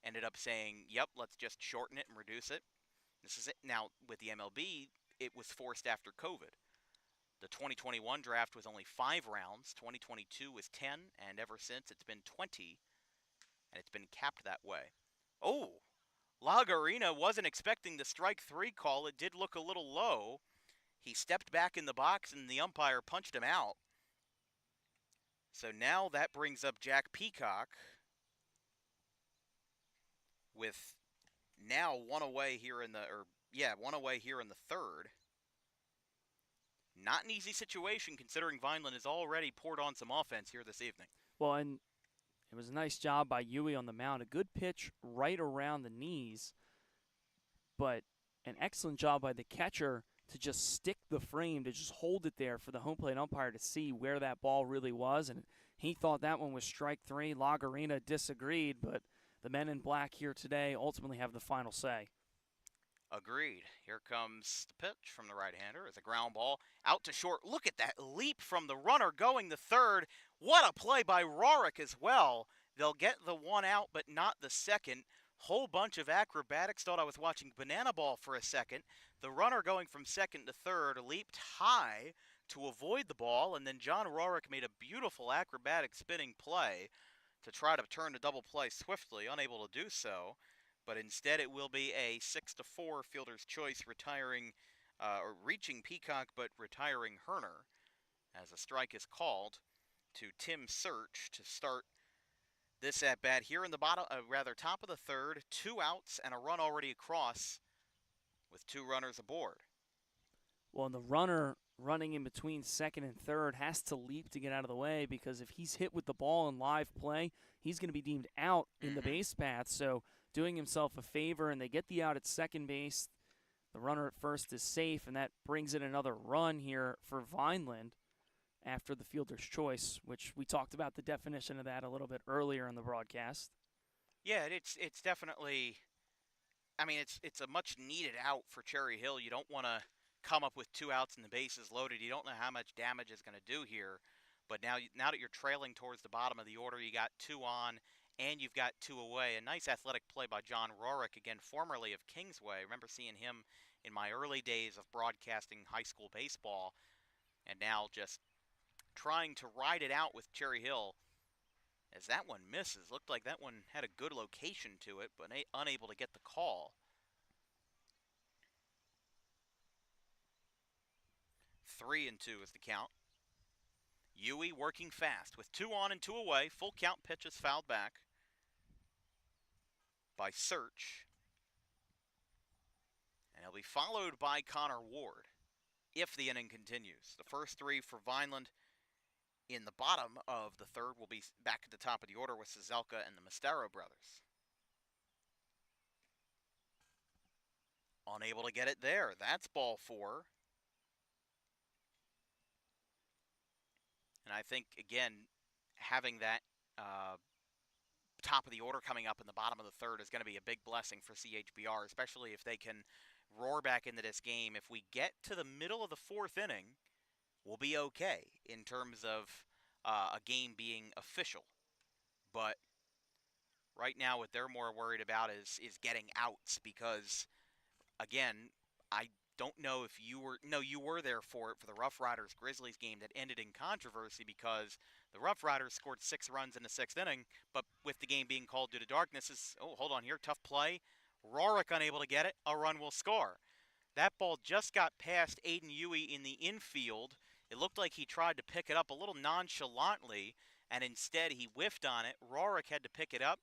ended up saying, yep, let's just shorten it and reduce it. This is it. Now, with the MLB, it was forced after COVID. The 2021 draft was only 5 rounds. 2022 was 10, and ever since it's been 20, and it's been capped that way. Oh, Lagarina wasn't expecting the strike 3 call. It did look a little low. He stepped back in the box, and the umpire punched him out. So now that brings up Jack Peacock with now one away here in the third. Not an easy situation considering Vineland has already poured on some offense here this evening. Well, and it was a nice job by Huey on the mound. A good pitch right around the knees, but an excellent job by the catcher to just stick the frame, to just hold it there for the home plate umpire to see where that ball really was. And He thought that one was strike 3. Lagarina disagreed, but the men in black here today ultimately have the final say. Agreed. Here comes the pitch from the right-hander. It's a ground ball out to short. Look at that leap from the runner going to third. What a play by Rorick as well. They'll get the one out, but not the second. Whole bunch of acrobatics. Thought I was watching banana ball for a second. The runner going from second to third leaped high to avoid the ball, and then John Rorick made a beautiful acrobatic spinning play to try to turn the double play swiftly, unable to do so. But instead it will be a 6-4 fielder's choice, or reaching Peacock but retiring Herner, as a strike is called to Tim Search to start this at bat here in the top of the third. 2 outs and a run already across, with 2 runners aboard. Well, and the runner running in between second and third has to leap to get out of the way, because if he's hit with the ball in live play, he's going to be deemed out in the base path. So doing himself a favor, and they get the out at second base. The runner at first is safe, and that brings in another run here for Vineland after the fielder's choice, which we talked about the definition of that a little bit earlier in the broadcast. Yeah, it's definitely, I mean, it's a much needed out for Cherry Hill. You don't want to come up with 2 outs and the bases loaded. You don't know how much damage it's going to do here. But now that you're trailing towards the bottom of the order, you got 2 on, and you've got 2 away. A nice athletic play by John Rorick, again, formerly of Kingsway. I remember seeing him in my early days of broadcasting high school baseball, and now just trying to ride it out with Cherry Hill. As that one misses, looked like that one had a good location to it, but unable to get the call. 3-2 is the count. Yui working fast with 2 on and 2 away. Full count, pitch is fouled back by Search. And he'll be followed by Connor Ward if the inning continues. The first 3 for Vineland in the bottom of the third will be back at the top of the order with Cizelka and the Mastero brothers. Unable to get it there. That's ball 4. And I think, again, having that top of the order coming up in the bottom of the third is going to be a big blessing for CHBR, especially if they can roar back into this game. If we get to the middle of the 4th inning, we'll be okay in terms of a game being official. But right now what they're more worried about is getting outs, because, again, I don't know if you were there for it, for the Rough Riders Grizzlies game that ended in controversy because the Rough Riders scored 6 runs in the 6th inning, but with the game being called due to darkness, hold on here, tough play. Rorick unable to get it, a run will score. That ball just got past Aiden Yui in the infield. It looked like he tried to pick it up a little nonchalantly, and instead he whiffed on it. Rorick had to pick it up.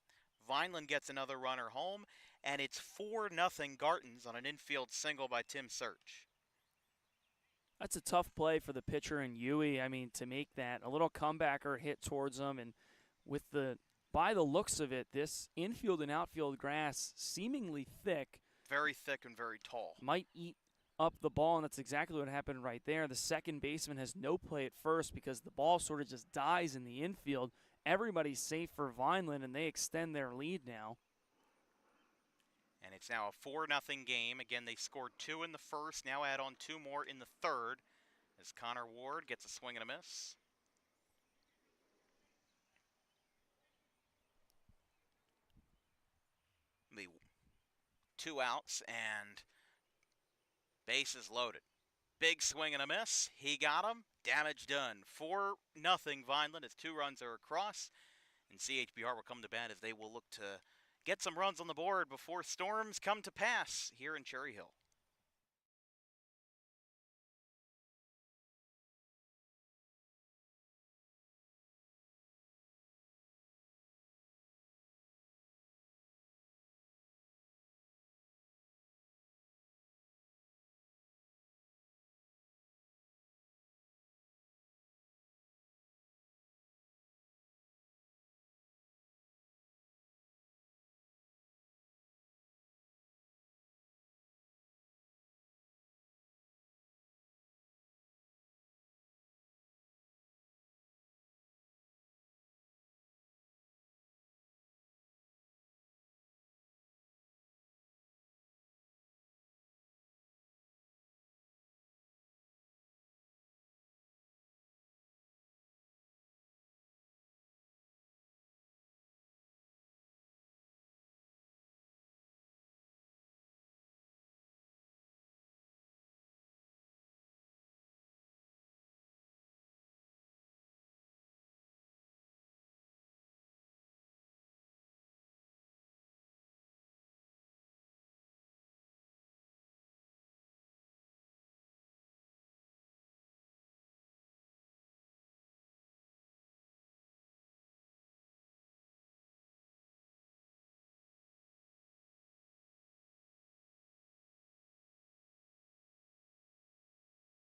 Vineland gets another runner home, and it's 4-0 Gartons on an infield single by Tim Search. That's a tough play for the pitcher and Yui. I mean, to make that, a little comebacker hit towards him, and by the looks of it, this infield and outfield grass seemingly thick. Very thick and very tall. Might eat up the ball, and that's exactly what happened right there. The second baseman has no play at first because the ball sort of just dies in the infield. Everybody's safe for Vineland, and they extend their lead now. And it's now a 4-0 game. Again, they scored 2 in the first, now add on 2 more in the third as Connor Ward gets a swing and a miss. The 2 outs and bases loaded. Big swing and a miss. He got him. Damage done. 4-0 Vineland as 2 runs are across. And CHBR will come to bat as they will look to get some runs on the board before storms come to pass here in Cherry Hill.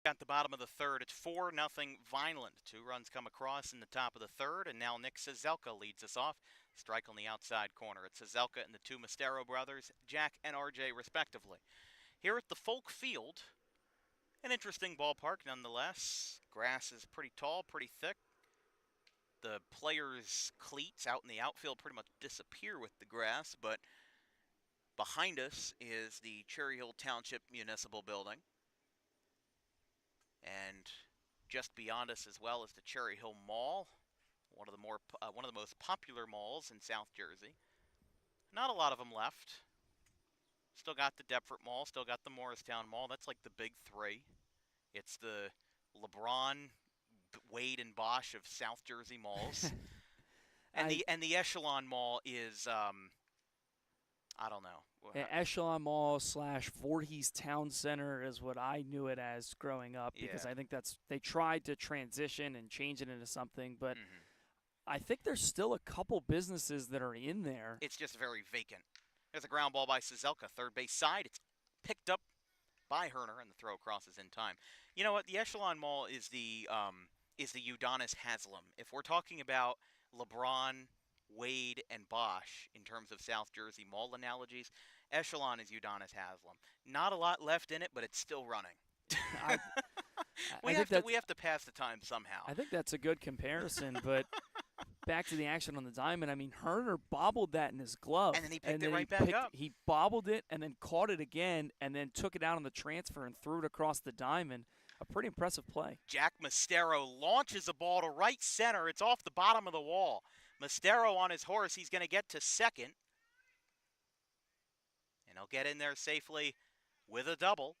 At the bottom of the third, it's 4-0 Vineland. 2 runs come across in the top of the third, and now Nick Cizelka leads us off. Strike on the outside corner. It's Cizelka and the 2 Mastero brothers, Jack and RJ respectively. Here at the Folk Field, an interesting ballpark nonetheless. Grass is pretty tall, pretty thick. The players' cleats out in the outfield pretty much disappear with the grass, but behind us is the Cherry Hill Township Municipal Building. And just beyond us as well is the Cherry Hill Mall, one of the most popular malls in South Jersey. Not a lot of them left. Still got the Deptford Mall, still got the Morristown Mall. That's like the big 3. It's the LeBron, Wade, and Bosch of South Jersey malls. And the Echelon Mall is I don't know. Echelon Mall / Voorhees Town Center is what I knew it as growing up, because I think they tried to transition and change it into something, but I think there's still a couple businesses that are in there. It's just very vacant. There's a ground ball by Cizelka, third base side. It's picked up by Herner, and the throw crosses in time. You know what? The Echelon Mall is the Udonis Haslam. If we're talking about LeBron, Wade, and Bosch in terms of South Jersey mall analogies, Echelon is Udonis Haslam. Not a lot left in it, but it's still running. We have to pass the time somehow. I think that's a good comparison, but back to the action on the diamond. I mean, Herner bobbled that in his glove. And then he picked it right back up. He bobbled it and then caught it again and then took it out on the transfer and threw it across the diamond. A pretty impressive play. Jack Mastero launches a ball to right center. It's off the bottom of the wall. Mastero on his horse. He's going to get to second. And he'll get in there safely with a double.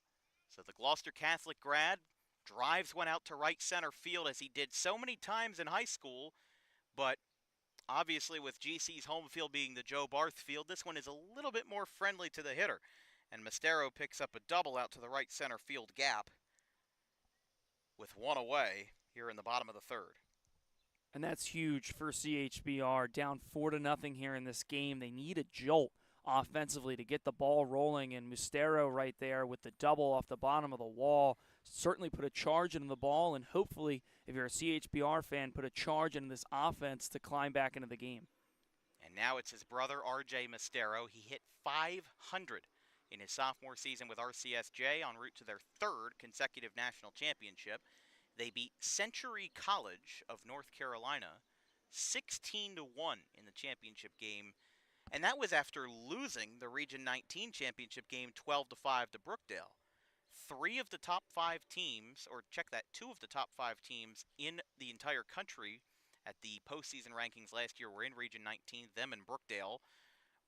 So the Gloucester Catholic grad drives one out to right center field, as he did so many times in high school. But obviously with GC's home field being the Joe Barth field, this one is a little bit more friendly to the hitter. And Mastero picks up a double out to the right center field gap with one away here in the bottom of the third. And that's huge for CHBR. Down 4-0 here in this game. They need a jolt offensively to get the ball rolling, and Mastero right there with the double off the bottom of the wall certainly put a charge into the ball, and hopefully, if you're a CHBR fan, put a charge into this offense to climb back into the game. And now it's his brother, RJ Mastero. He hit .500 in his sophomore season with RCSJ, en route to their 3rd consecutive national championship. They beat Century College of North Carolina 16-1 in the championship game, and that was after losing the Region 19 championship game 12-5 to Brookdale. 2 of the top 5 teams in the entire country at the postseason rankings last year were in Region 19, them and Brookdale.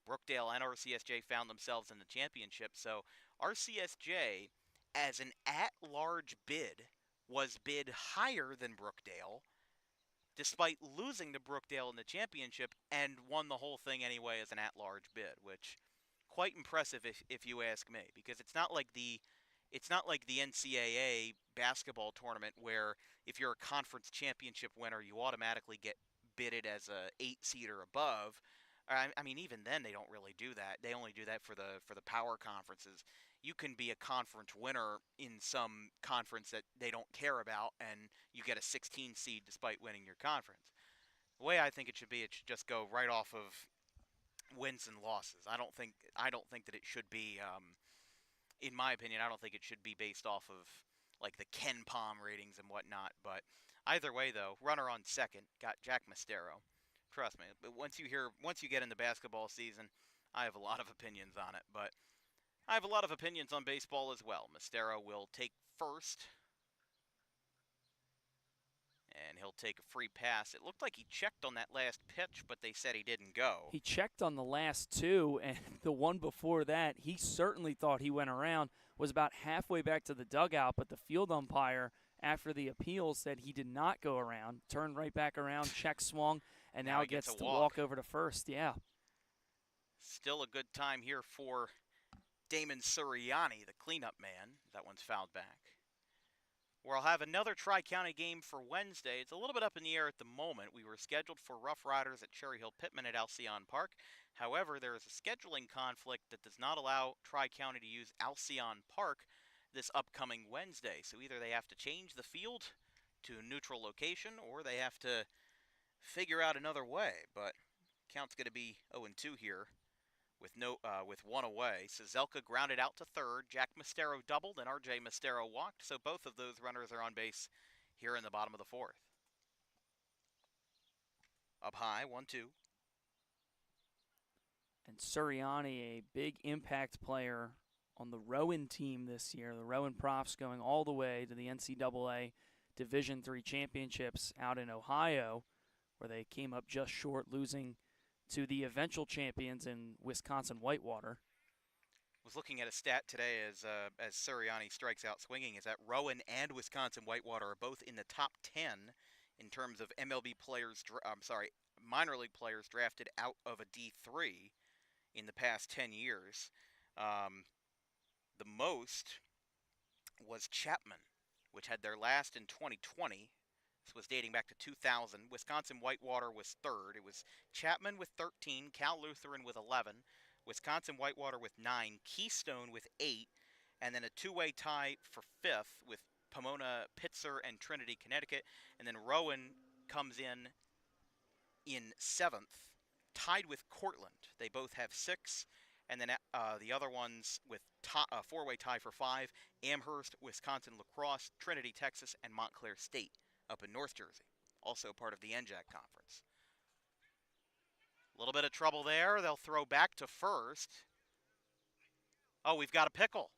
Brookdale and RCSJ found themselves in the championship, so RCSJ, as an at-large bid, was bid higher than Brookdale, despite losing to Brookdale in the championship, and won the whole thing anyway as an at-large bid, which quite impressive if you ask me, because it's not like the NCAA basketball tournament where if you're a conference championship winner, you automatically get bidded as a 8 seed or above. I mean, even then they don't really do that. They only do that for the power conferences. You can be a conference winner in some conference that they don't care about, and you get a 16 seed despite winning your conference. The way I think it should be, it should just go right off of wins and losses. I don't think that it should be, in my opinion, I don't think it should be based off of like the Ken Palm ratings and whatnot. But either way, though, runner on second got Jack Mastero. Trust me, but once you get into basketball season, I have a lot of opinions on it, but I have a lot of opinions on baseball as well. Mastero will take first, and he'll take a free pass. It looked like he checked on that last pitch, but they said he didn't go. He checked on the last 2, and the one before that, he certainly thought he went around, was about halfway back to the dugout, but the field umpire, after the appeal, said he did not go around, turned right back around, check swung, and now he gets to walk over to first. Yeah. Still a good time here for Damon Suriani, the cleanup man. That one's fouled back. We'll have another Tri-County game for Wednesday. It's a little bit up in the air at the moment. We were scheduled for Rough Riders at Cherry Hill Pittman at Alcyon Park. However, there is a scheduling conflict that does not allow Tri-County to use Alcyon Park this upcoming Wednesday. So either they have to change the field to a neutral location or they have to figure out another way. But count's going to be 0-2 here with one away. Sazelka grounded out to third. Jack Mastero doubled and RJ Mastero walked. So both of those runners are on base here in the bottom of the fourth. Up high, 1-2. And Suriani, a big impact player on the Rowan team this year. The Rowan Profs going all the way to the NCAA Division III championships out in Ohio, where they came up just short, losing to the eventual champions in Wisconsin Whitewater. Was looking at a stat today as Suriani strikes out swinging, is that Rowan and Wisconsin Whitewater are both in the top 10 in terms of MLB players, minor league players drafted out of a D3 in the past 10 years. The most was Chapman, which had their last in 2020. This was dating back to 2000. Wisconsin Whitewater was third. It was Chapman with 13, Cal Lutheran with 11, Wisconsin Whitewater with 9, Keystone with 8, and then a two-way tie for fifth with Pomona, Pitzer, and Trinity, Connecticut. And then Rowan comes in seventh, tied with Cortland. They both have 6. And then the other ones with a four-way tie for 5, Amherst, Wisconsin Lacrosse, Trinity, Texas, and Montclair State up in North Jersey, also part of the NJAC conference. A little bit of trouble there. They'll throw back to first. Oh, we've got a pickle.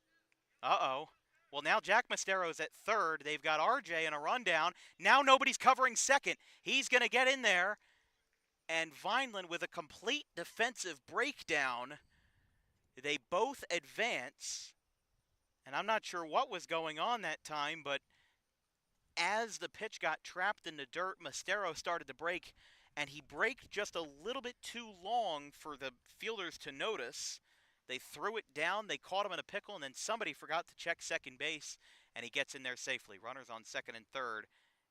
Uh-oh. Well, now Jack Mastero's at third. They've got RJ in a rundown. Now nobody's covering second. He's going to get in there. And Vineland with a complete defensive breakdown. They both advance. And I'm not sure what was going on that time, but as the pitch got trapped in the dirt, Mastero started to break, and he braked just a little bit too long for the fielders to notice. They threw it down, they caught him in a pickle, and then somebody forgot to check second base, and he gets in there safely. Runners on second and third,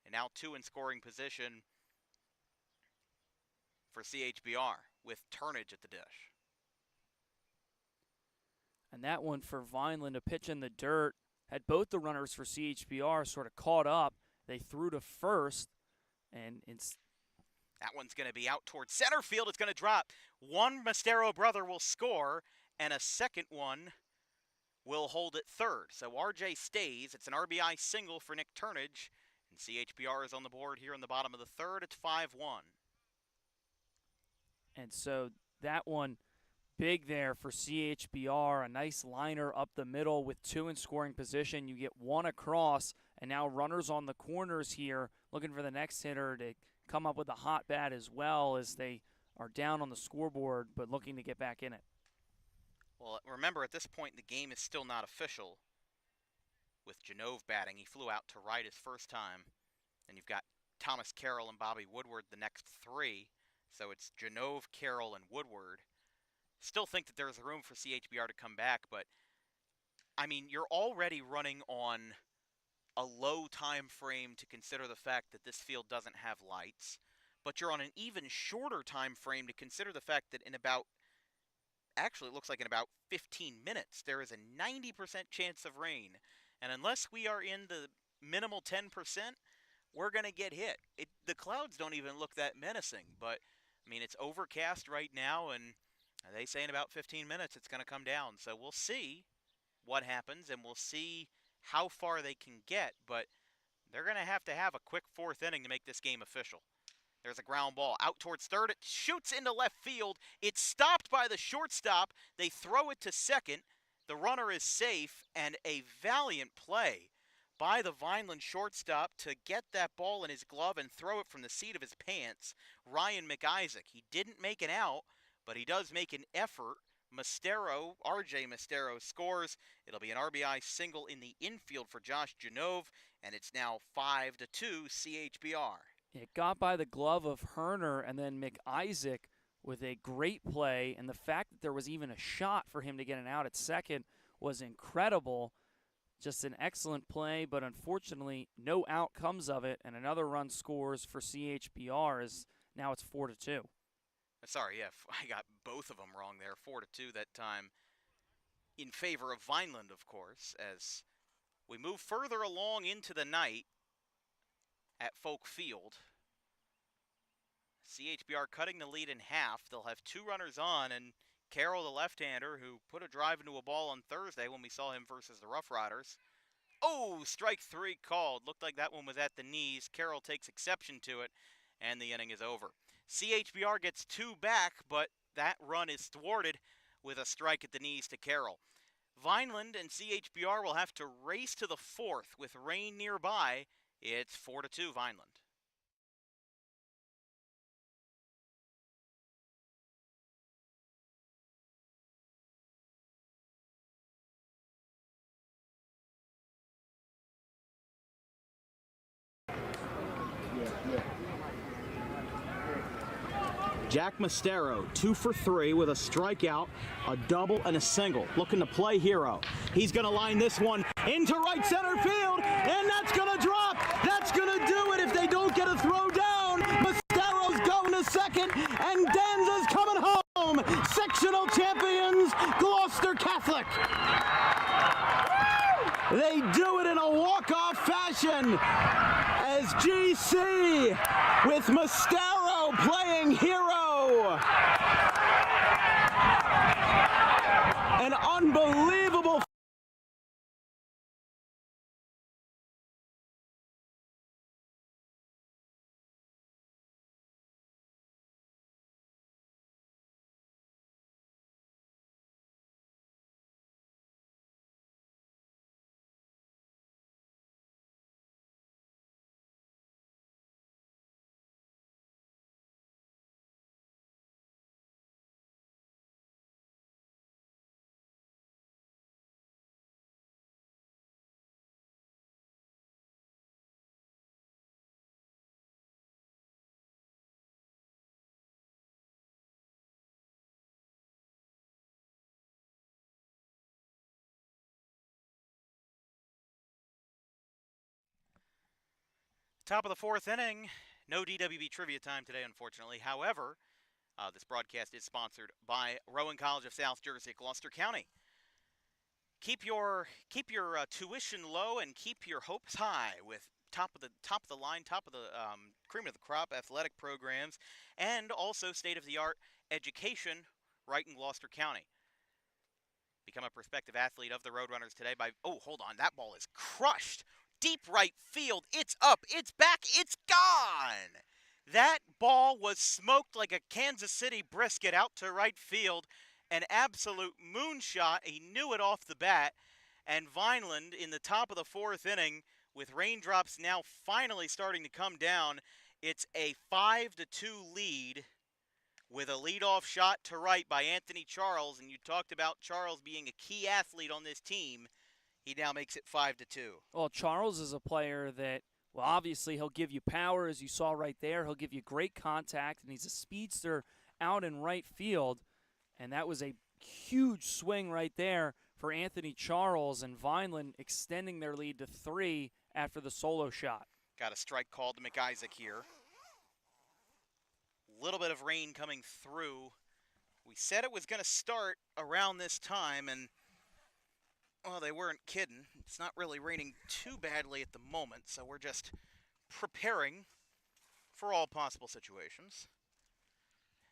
and now 2 in scoring position for CHBR with Turnage at the dish. And that one for Vineland, a pitch in the dirt, had both the runners for CHBR sort of caught up. They threw to first, and that one's going to be out towards center field. It's going to drop. One Mastero brother will score, and a second one will hold at third. So RJ stays. It's an RBI single for Nick Turnage, and CHBR is on the board here in the bottom of the third. It's 5-1. And so that one big there for CHBR, a nice liner up the middle with 2 in scoring position. You get 1 across, and now runners on the corners here looking for the next hitter to come up with a hot bat as well as they are down on the scoreboard but looking to get back in it. Well, remember, at this point, the game is still not official with Genove batting. He flew out to right his first time, and you've got Thomas Carroll and Bobby Woodward the next 3. So it's Genove, Carroll, and Woodward. Still think that there's room for CHBR to come back, but, I mean, you're already running on a low time frame to consider the fact that this field doesn't have lights, but you're on an even shorter time frame to consider the fact that it looks like in about 15 minutes, there is a 90% chance of rain. And unless we are in the minimal 10%, we're going to get hit. The clouds don't even look that menacing, but, I mean, it's overcast right now, and they say in about 15 minutes it's going to come down. So we'll see what happens, and we'll see how far they can get, but they're going to have a quick 4th inning to make this game official. There's a ground ball out towards third. It shoots into left field. It's stopped by the shortstop. They throw it to second. The runner is safe, and a valiant play by the Vineland shortstop to get that ball in his glove and throw it from the seat of his pants. Ryan McIsaac. He didn't make it out, but he does make an effort. RJ Mastero scores. It'll be an RBI single in the infield for Josh Genove, and it's now 5-2 CHBR. It got by the glove of Herner, and then McIsaac with a great play, and the fact that there was even a shot for him to get an out at second was incredible. Just an excellent play, but unfortunately no out comes of it, and another run scores for CHBR. Now it's 4-2. Sorry, yeah, I got both of them wrong there. 4-2 that time in favor of Vineland, of course, as We move further along into the night at Folk Field. CHBR cutting the lead in half. They'll have 2 runners on, and Carroll, the left-hander, who put a drive into a ball on Thursday when we saw him versus the Rough Riders. Oh, strike 3 called. Looked like that one was at the knees. Carroll takes exception to it, and the inning is over. CHBR gets 2 back, but that run is thwarted with a strike at the knees to Carroll. Vineland and CHBR will have to race to the 4th with rain nearby. It's 4-2 Vineland. Jack Mastero, 2 for 3 with a strikeout, a double, and a single. Looking to play hero. He's going to line this one into right center field, and that's going to drop. That's going to do it if they don't get a throw down. Mastero's going to second, and Danza's coming home. Sectional champions, Gloucester Catholic. They do it in a walk-off fashion as GC with Mastero playing hero. An unbelievable Top of the 4th inning. No DWB trivia time today, unfortunately. However, this broadcast is sponsored by Rowan College of South Jersey at Gloucester County. Keep your tuition low and keep your hopes high with top of the line, top of the cream of the crop athletic programs, and also state-of-the-art education right in Gloucester County. Become a prospective athlete of the Roadrunners today by, oh, hold on, that ball is crushed. Deep right field, it's up, it's back, it's gone! That ball was smoked like a Kansas City brisket out to right field. An absolute moonshot. He knew it off the bat. And Vineland in the top of the 4th inning, with raindrops now finally starting to come down, it's a 5-2 lead with a leadoff shot to right by Anthony Charles. And you talked about Charles being a key athlete on this team. He now makes it 5-2. Well, Charles is a player that, well, obviously he'll give you power, as you saw right there. He'll give you great contact, and he's a speedster out in right field. And that was a huge swing right there for Anthony Charles, and Vineland extending their lead to 3 after the solo shot. Got a strike called to McIsaac here. A little bit of rain coming through. We said it was going to start around this time, and well, they weren't kidding. It's not really raining too badly at the moment, so we're just preparing for all possible situations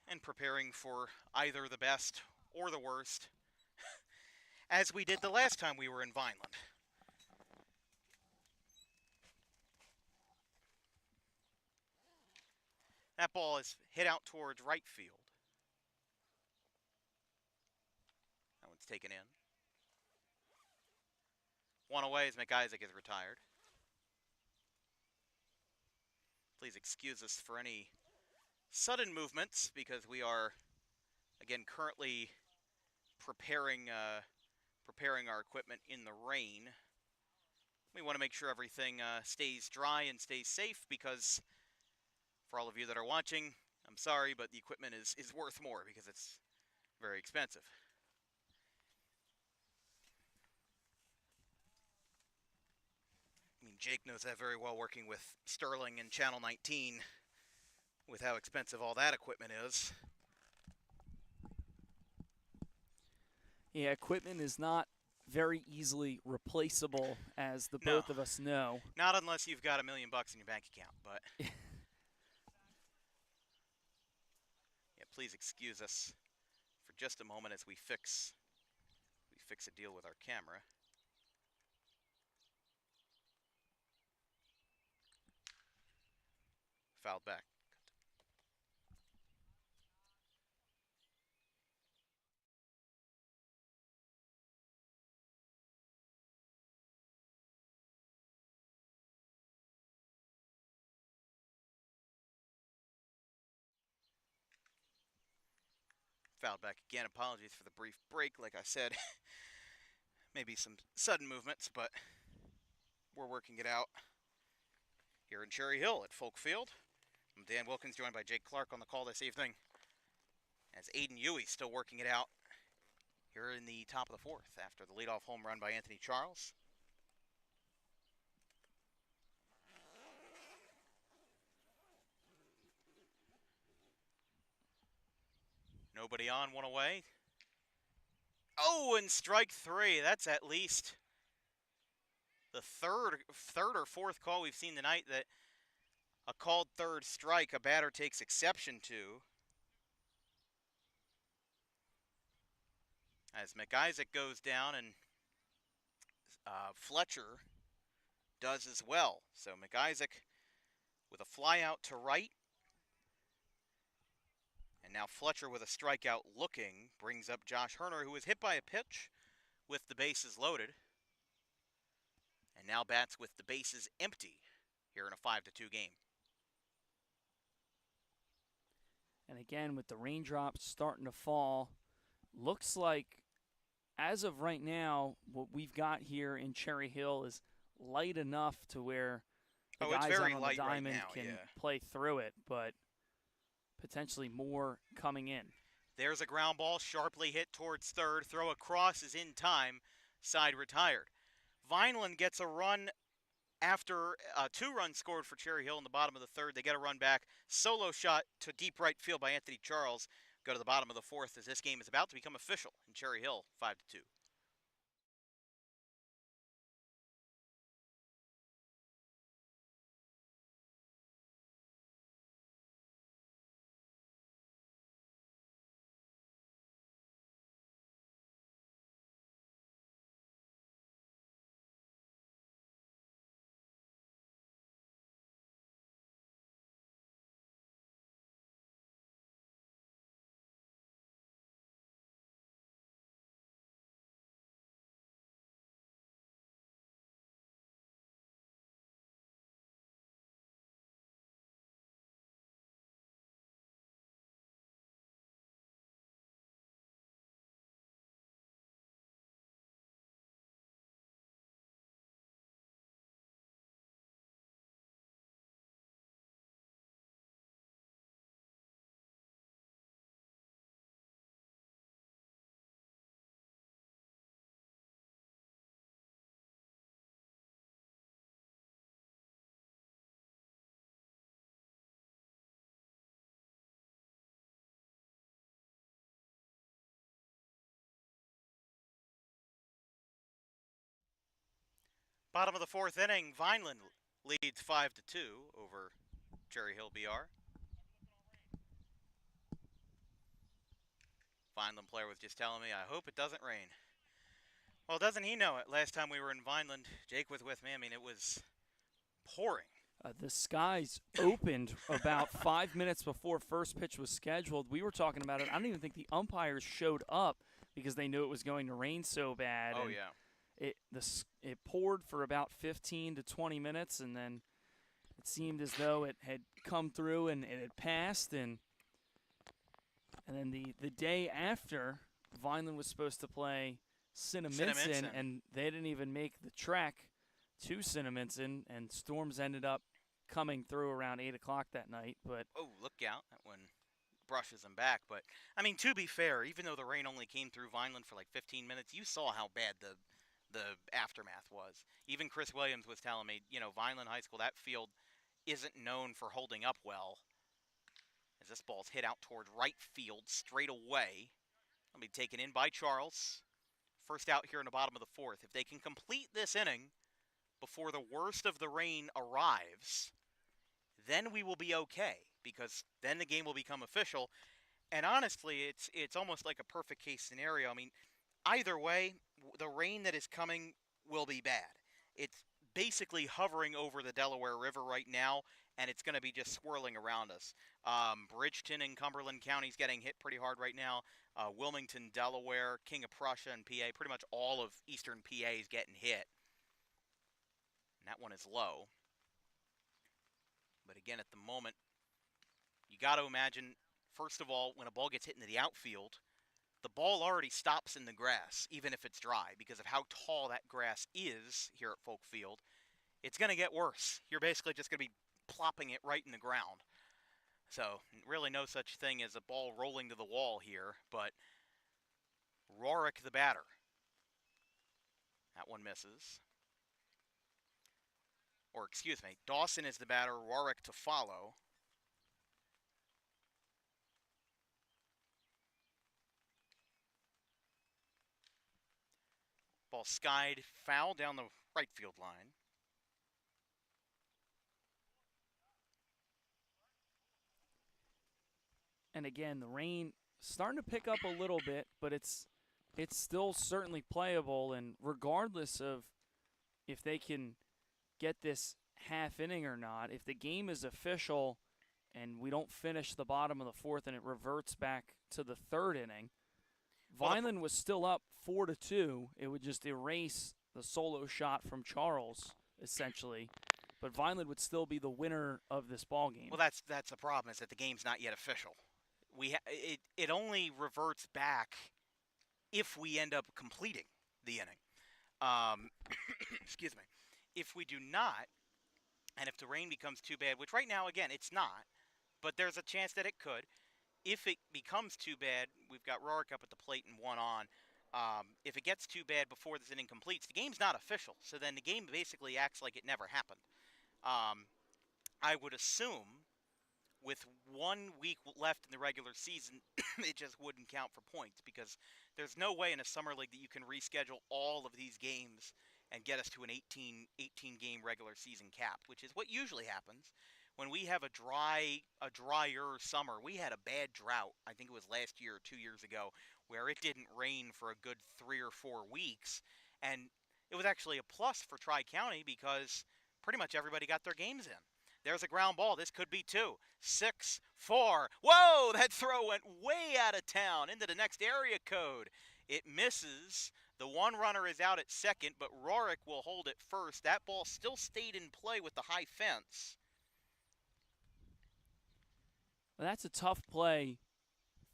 and preparing for either the best or the worst, as we did the last time we were in Vineland. That ball is hit out towards right field. That one's taken in. One away as McIsaac is retired. Please excuse us for any sudden movements because we are, again, currently preparing our equipment in the rain. We want to make sure everything stays dry and stays safe because for all of you that are watching, I'm sorry, but the equipment is worth more because it's very expensive. I mean, Jake knows that very well working with Sterling and Channel 19 with how expensive all that equipment is. Yeah, equipment is not very easily replaceable, as the No. both of us know. Not unless you've got $1 million in your bank account, but yeah, please excuse us for just a moment as we fix a deal with our camera. Fouled back. Fouled back again. Apologies for the brief break. Like I said, maybe some sudden movements, but we're working it out here in Cherry Hill at Folk Field. I'm Dan Wilkins, joined by Jake Clark on the call this evening, as Aiden Huey still working it out here in the top of the fourth after the leadoff home run by Anthony Charles. Nobody on, one away. Oh, and strike three. That's at least the third or fourth call we've seen tonight that a called third strike a batter takes exception to. As McIsaac goes down and Fletcher does as well. So McIsaac with a fly out to right. And now Fletcher with a strikeout looking brings up Josh Herner, who was hit by a pitch with the bases loaded. And now bats with the bases empty here in a 5-2 game. And again, with the raindrops starting to fall, looks like, as of right now, what we've got here in Cherry Hill is light enough to where the guys out on the diamond can play through it, but potentially more coming in. There's a ground ball sharply hit towards third. Throw across is in time. Side retired. Vineland gets a run after 2 runs scored for Cherry Hill in the bottom of the third. They get a run back. Solo shot to deep right field by Anthony Charles. Go to the bottom of the fourth as this game is about to become official in Cherry Hill, 5-2. Bottom of the fourth inning, Vineland leads 5-2 over Cherry Hill BR. Vineland player was just telling me, I hope it doesn't rain. Well, doesn't he know it? Last time we were in Vineland, Jake was with me. I mean, it was pouring. The skies opened about 5 minutes before first pitch was scheduled. We were talking about it. I don't even think the umpires showed up because they knew it was going to rain so bad. Oh, and yeah. It poured for about 15 to 20 minutes, and then it seemed as though it had come through and it had passed. And then the day after, Vineland was supposed to play Cinnaminson, and they didn't even make the trek to Cinnaminson, and storms ended up coming through around 8 o'clock that night. But oh, look out. That one brushes them back. But, I mean, to be fair, even though the rain only came through Vineland for like 15 minutes, you saw how bad the aftermath was. Even Chris Williams was telling me, Vineland High School, that field isn't known for holding up well. As this ball's hit out toward right field straight away. It'll be taken in by Charles. first out here in the bottom of the fourth. If they can complete this inning before the worst of the rain arrives, then we will be okay, because then the game will become official. And honestly, it's almost like a perfect case scenario. I mean, either way, the rain that is coming will be bad. It's basically hovering over the Delaware River right now, and it's going to be just swirling around us. Bridgeton and Cumberland counties getting hit pretty hard right now. Wilmington, Delaware, King of Prussia, and PA, pretty much all of eastern PA is getting hit. And that one is low. But again, at the moment, you got to imagine, first of all, when a ball gets hit into the outfield, the ball already stops in the grass, even if it's dry, because of how tall that grass is here at Folk Field. It's going to get worse. You're basically just going to be plopping it right in the ground. So, really no such thing as a ball rolling to the wall here, but Rorick the batter. That one misses. Or, excuse me, Dawson is the batter, Rorick to follow. Ball skied foul down the right field line. And again, the rain starting to pick up a little bit, but it's still certainly playable. And regardless of if they can get this half inning or not, if the game is official and we don't finish the bottom of the fourth and it reverts back to the third inning, Vineland was still up 4-2. It would just erase the solo shot from Charles, essentially. But Vineland would still be the winner of this ball game. Well, that's the problem, is that the game's not yet official. It only reverts back if we end up completing the inning. Excuse me. If we do not, and if the rain becomes too bad, which right now, again, it's not, but there's a chance that it could. If it becomes too bad, we've got Rorick up at the plate and one on. If it gets too bad before this inning completes, the game's not official. So then the game basically acts like it never happened. I would assume with 1 week left in the regular season, it just wouldn't count for points, because there's no way in a summer league that you can reschedule all of these games and get us to an 18-game regular season cap, which is what usually happens. When we have a drier summer, we had a bad drought, I think it was last year or 2 years ago, where it didn't rain for a good 3 or 4 weeks. And it was actually a plus for Tri-County, because pretty much everybody got their games in. There's a ground ball. This could be 2. 6-4. Whoa, that throw went way out of town into the next area code. It misses. The one runner is out at second, but Rorick will hold it first. That ball still stayed in play with the high fence. Well, that's a tough play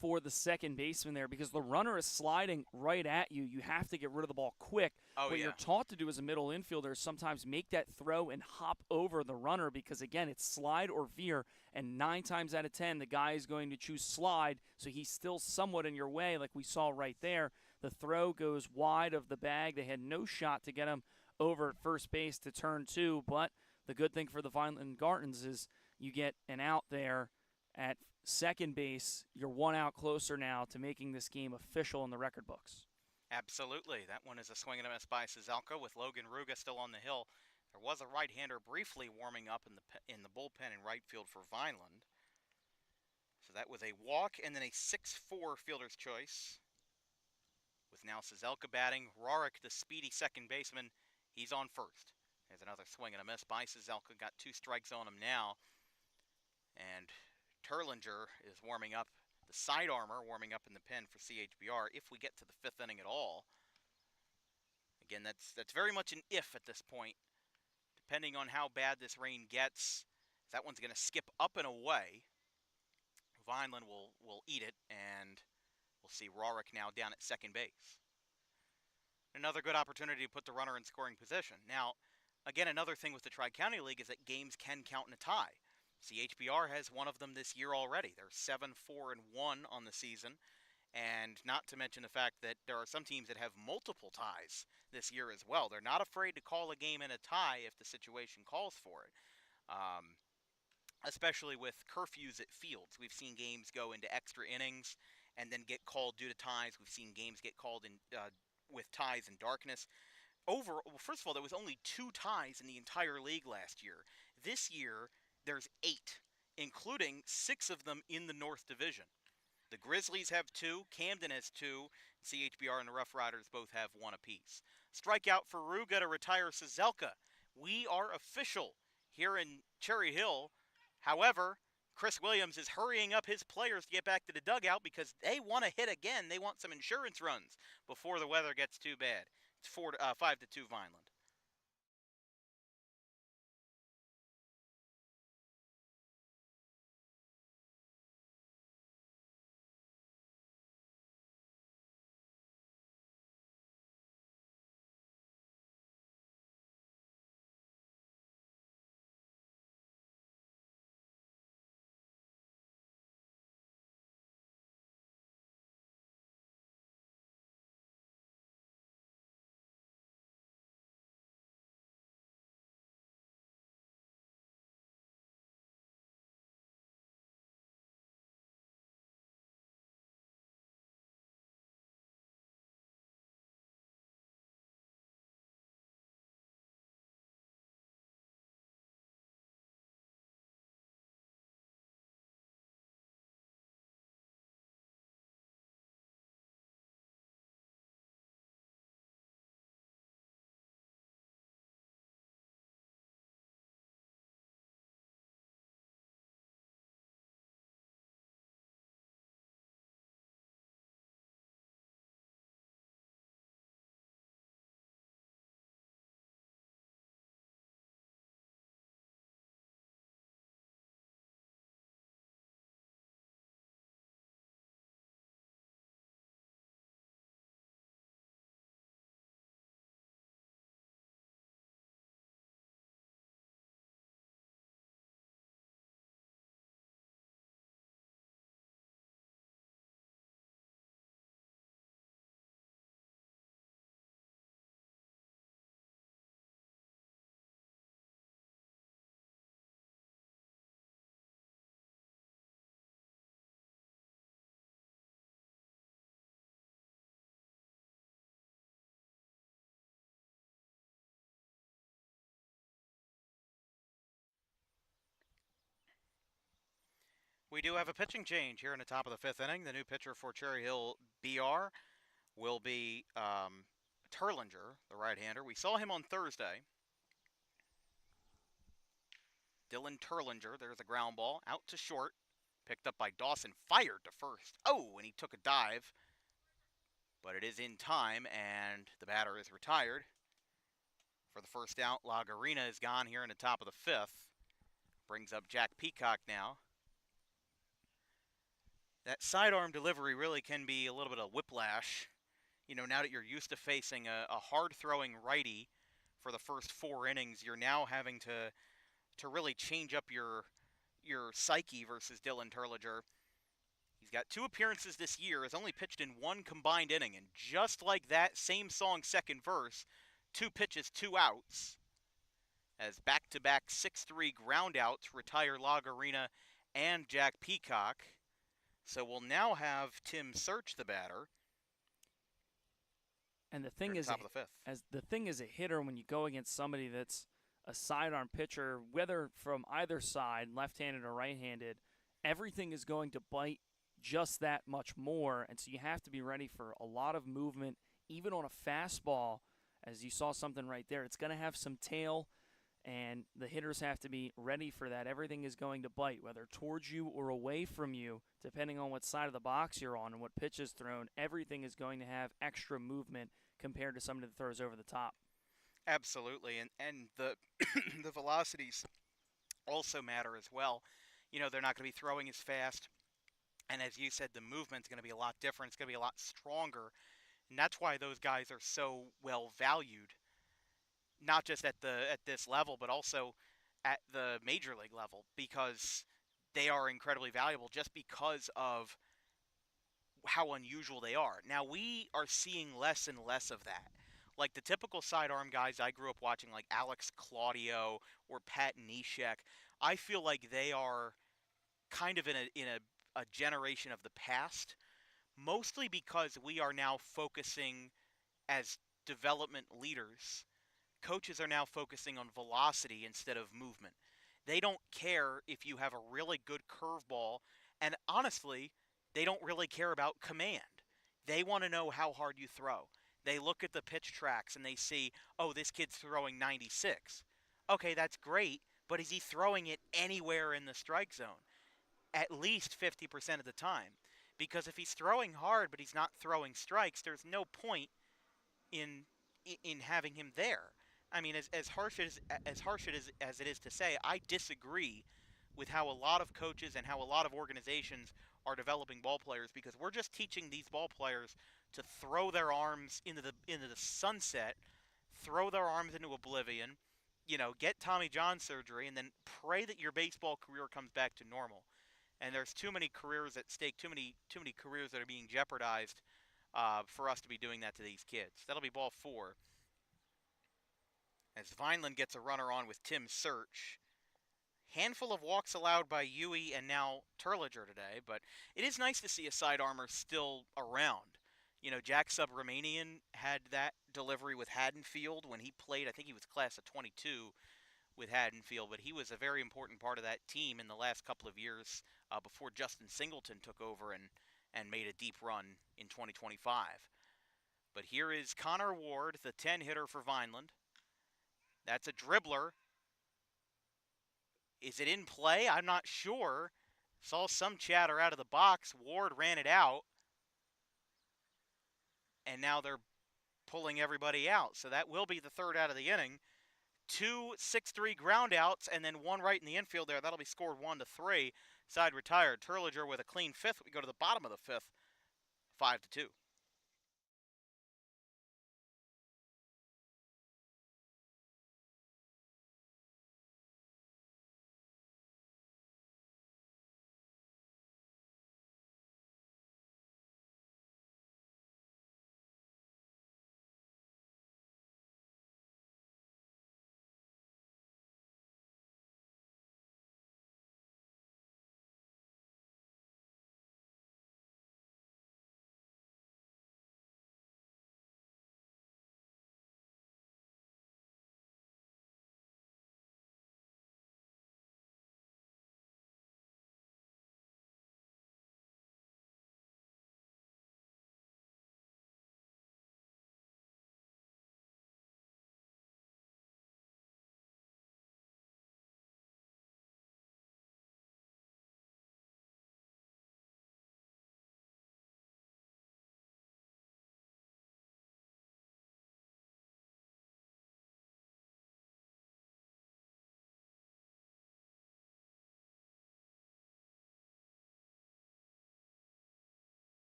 for the second baseman there, because the runner is sliding right at you. You have to get rid of the ball quick. What you're taught to do as a middle infielder is sometimes make that throw and hop over the runner, because, again, it's slide or veer, and 9 times out of 10, the guy is going to choose slide, so he's still somewhat in your way, like we saw right there. The throw goes wide of the bag. They had no shot to get him over at first base to turn 2, but the good thing for the Vineland Gartons is you get an out there at second base. You're 1 out closer now to making this game official in the record books. Absolutely. That one is a swing and a miss by Cizelka with Logan Ruga still on the hill. There was a right-hander briefly warming up in the bullpen in right field for Vineland. So that was a walk and then a 6-4 fielder's choice. With now Cizelka batting, Rorick, the speedy second baseman, he's on first. There's another swing and a miss by Cizelka. Got 2 strikes on him now. And Turlinger is warming up, the side armor warming up in the pen for CHBR if we get to the 5th inning at all. Again, that's very much an if at this point. Depending on how bad this rain gets, that one's going to skip up and away. Vineland will eat it, and we'll see Rorick now down at second base. Another good opportunity to put the runner in scoring position. Now, again, another thing with the Tri-County League is that games can count in a tie. CHBR has one of them this year already. They're 7-4-1 on the season, and not to mention the fact that there are some teams that have multiple ties this year as well. They're not afraid to call a game in a tie if the situation calls for it, especially with curfews at fields. We've seen games go into extra innings and then get called due to ties. We've seen games get called in with ties and darkness. Well, first of all, there was only 2 ties in the entire league last year. This year, there's 8, including 6 of them in the North Division. The Grizzlies have 2, Camden has 2, CHBR and the Rough Riders both have 1 apiece. Strikeout for Ruga to retire Sazelka. We are official here in Cherry Hill. However, Chris Williams is hurrying up his players to get back to the dugout because they want to hit again. They want some insurance runs before the weather gets too bad. It's 5-2 Vineland. We do have a pitching change here in the top of the 5th inning. The new pitcher for Cherry Hill BR will be Turlinger, the right-hander. We saw him on Thursday. Dylan Turlinger, there's a ground ball, out to short. Picked up by Dawson, fired to first. Oh, and he took a dive. But it is in time, and the batter is retired. For the first out, Lagarina is gone here in the top of the 5th. Brings up Jack Peacock now. That sidearm delivery really can be a little bit of whiplash. You know, now that you're used to facing a hard-throwing righty for the first 4 innings, you're now having to really change up your psyche versus Dylan Turlinger. He's got 2 appearances this year, has only pitched in 1 combined inning, and just like that, same song, second verse, 2 pitches, 2 outs. As back-to-back 6-3 groundouts retire Lagarina and Jack Peacock. So we'll now have Tim Search the batter. And the thing is, top of the 5th. the thing is a hitter when you go against somebody that's a sidearm pitcher, whether from either side, left-handed or right-handed, everything is going to bite just that much more. And so you have to be ready for a lot of movement, even on a fastball. As you saw something right there, it's going to have some tail, and the hitters have to be ready for that. Everything is going to bite, whether towards you or away from you, depending on what side of the box you're on and what pitch is thrown. Everything is going to have extra movement compared to somebody that throws over the top. Absolutely, and the the velocities also matter as well. You know, they're not going to be throwing as fast, and as you said, the movement's going to be a lot different. It's going to be a lot stronger, and that's why those guys are so well valued. Not just at this level, but also at the major league level, because they are incredibly valuable just because of how unusual they are. Now, we are seeing less and less of that. Like the typical sidearm guys I grew up watching, like Alex Claudio or Pat Neshek, I feel like they are kind of in a generation of the past, mostly because we are now focusing as development leaders, coaches are now focusing on velocity instead of movement. They don't care if you have a really good curveball, and honestly, they don't really care about command. They want to know how hard you throw. They look at the pitch tracks and they see, oh, this kid's throwing 96. Okay, that's great, but is he throwing it anywhere in the strike zone? At least 50% of the time. Because if he's throwing hard but he's not throwing strikes, there's no point in having him there. I mean, as harsh as it is to say, I disagree with how a lot of coaches and how a lot of organizations are developing ball players, because we're just teaching these ball players to throw their arms into the sunset, throw their arms into oblivion, get Tommy John surgery, and then pray that your baseball career comes back to normal. And there's too many careers at stake, too many careers that are being jeopardized for us to be doing that to these kids. That'll be ball 4. As Vineland gets a runner on with Tim Search. Handful of walks allowed by Yui and now Terliger today, but it is nice to see a side armor still around. Jack Subramanian had that delivery with Haddonfield when he played. I think he was class of 22 with Haddonfield, but he was a very important part of that team in the last couple of years before Justin Singleton took over and made a deep run in 2025. But here is Connor Ward, the 10 hitter for Vineland. That's a dribbler. Is it in play? I'm not sure. Saw some chatter out of the box. Ward ran it out. And now they're pulling everybody out. So that will be the third out of the inning. 2 6-3 ground outs and then one right in the infield there. That'll be scored 1-3. Side retired. Terliger with a clean fifth. We go to the bottom of the fifth. 5-2.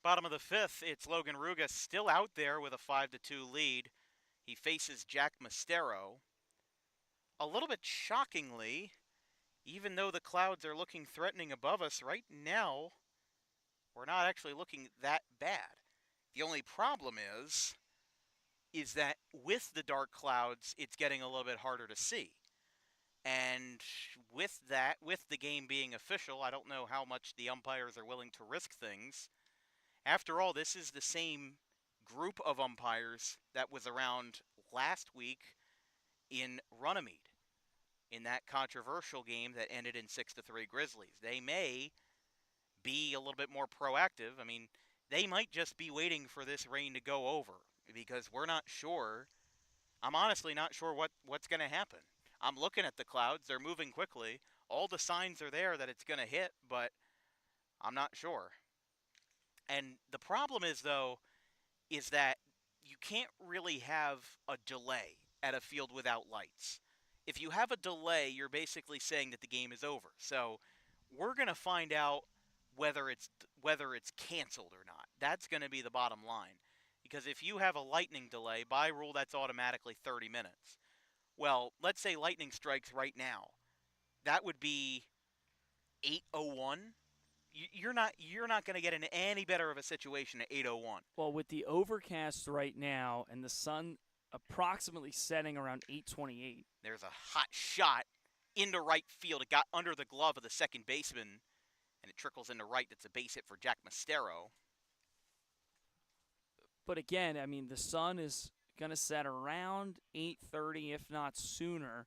Bottom of the fifth, it's Logan Ruga still out there with a 5-2 lead. He faces Jack Mastero. A little bit shockingly, even though the clouds are looking threatening above us right now, we're not actually looking that bad. The only problem is that with the dark clouds, it's getting a little bit harder to see. And with that, with the game being official, I don't know how much the umpires are willing to risk things. After all, this is the same group of umpires that was around last week in Runnymede, in that controversial game that ended in 6-3 Grizzlies. They may be a little bit more proactive. I mean, they might just be waiting for this rain to go over, because we're not sure. I'm honestly not sure what's going to happen. I'm looking at the clouds. They're moving quickly. All the signs are there that it's going to hit, but I'm not sure. And the problem is, though, is that you can't really have a delay at a field without lights. if you have a delay, you're basically saying that the game is over. So we're going to find out whether it's canceled or not. That's going to be the bottom line. Because if you have a lightning delay, by rule that's automatically 30 minutes. Well, let's say lightning strikes right now. That would be 8:01. You're not going to get in any better of a situation at 8:01. Well, with the overcast right now and the sun approximately setting around 8:28. There's a hot shot into right field. It got under the glove of the second baseman, and it trickles into right. That's a base hit for Jack Mastero. But again, I mean, the sun is going to set around 8:30, if not sooner.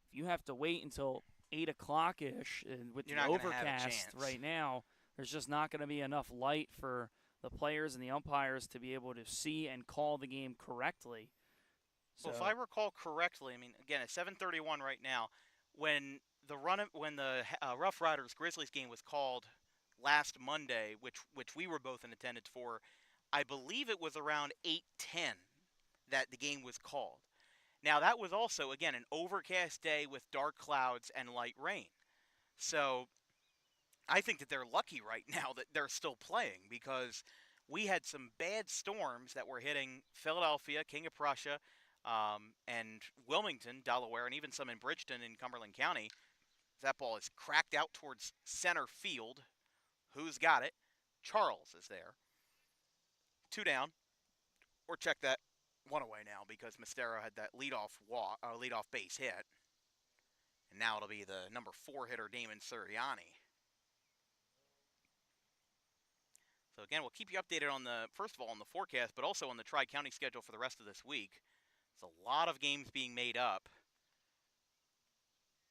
If you have to wait until 8 o'clock-ish with You're the not gonna have a overcast chance. right now, there's just not going to be enough light for the players and the umpires to be able to see and call the game correctly. So, Well, if I recall correctly, I mean, again, at 7:31 right now, when the Rough Riders Grizzlies game was called last Monday, which we were both in attendance for, I believe it was around 8:10 that the game was called. Now, that was also, again, an overcast day with dark clouds and light rain. So I think that they're lucky right now that they're still playing, because we had some bad storms that were hitting Philadelphia, King of Prussia, and Wilmington, Delaware, and even some in Bridgeton in Cumberland County. That ball is cracked out towards center field. Who's got it? Charles is there. 2 down. Or check that 1 away now, because Mastero had that leadoff base hit. And now it'll be the number 4 hitter, Damon Suriani. So again, we'll keep you updated on first of all, on the forecast, but also on the Tri-County schedule for the rest of this week. There's a lot of games being made up.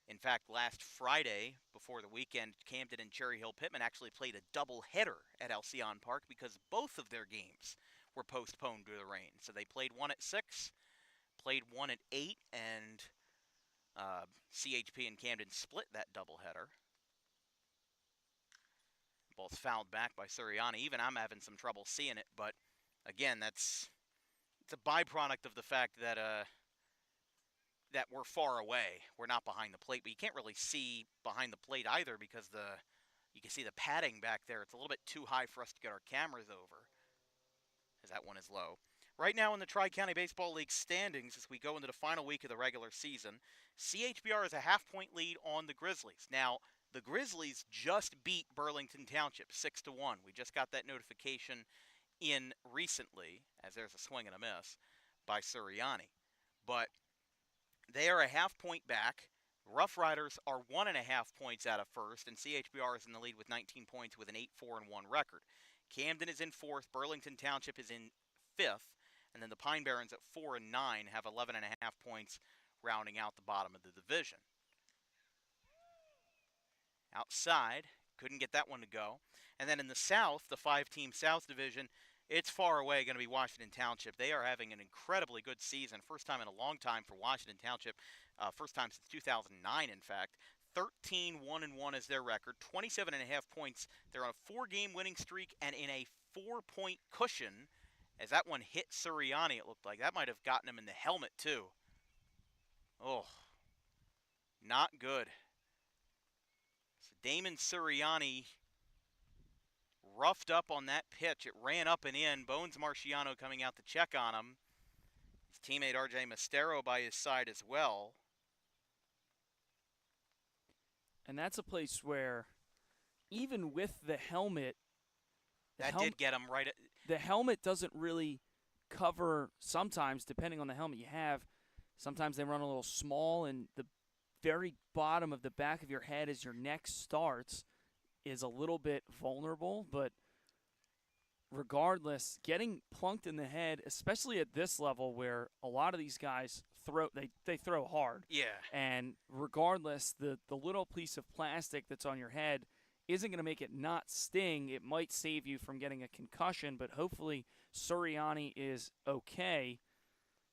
In fact, last Friday, before the weekend, Camden and Cherry Hill Pittman actually played a doubleheader at Alcyon Park because both of their games were postponed due to the rain. So they played one at 6, played one at 8, and CHP and Camden split that doubleheader. Both fouled back by Suriani. Even I'm having some trouble seeing it, but again, it's a byproduct of the fact that that we're far away. We're not behind the plate, but you can't really see behind the plate either, because you can see the padding back there. It's a little bit too high for us to get our cameras over, as that one is low. Right now in the Tri-County Baseball League standings, as we go into the final week of the regular season, CHBR has a half-point lead on the Grizzlies. Now, the Grizzlies just beat Burlington Township 6-1. We just got that notification in recently, as there's a swing and a miss by Suriani. But they are a half-point back. Rough Riders are 1.5 points out of first, and CHBR is in the lead with 19 points with an 8-4-1 record. Camden is in 4th, Burlington Township is in 5th, and then the Pine Barrens at 4 and 9 have 11.5 points, rounding out the bottom of the division. Outside, couldn't get that one to go. And then in the South, the 5-team South Division, it's far away going to be Washington Township. They are having an incredibly good season. First time in a long time for Washington Township. First time since 2009, in fact. 13-1-1 is their record. 27.5 points. They're on a 4-game winning streak and in a 4-point cushion. As that one hit Suriani, it looked like. That might have gotten him in the helmet, too. Oh, not good. So Damon Suriani roughed up on that pitch. It ran up and in. Bones Marciano coming out to check on him. His teammate R.J. Mastero by his side as well. and that's a place where, even with the helmet, That did get him right at... the helmet doesn't really cover, sometimes, depending on the helmet you have. Sometimes they run a little small, and the very bottom of the back of your head as your neck starts is a little bit vulnerable, but regardless, getting plunked in the head, especially at this level where a lot of these guys they throw hard. Yeah. And regardless, the little piece of plastic that's on your head isn't going to make it not sting. It might save you from getting a concussion, but hopefully Suriani is okay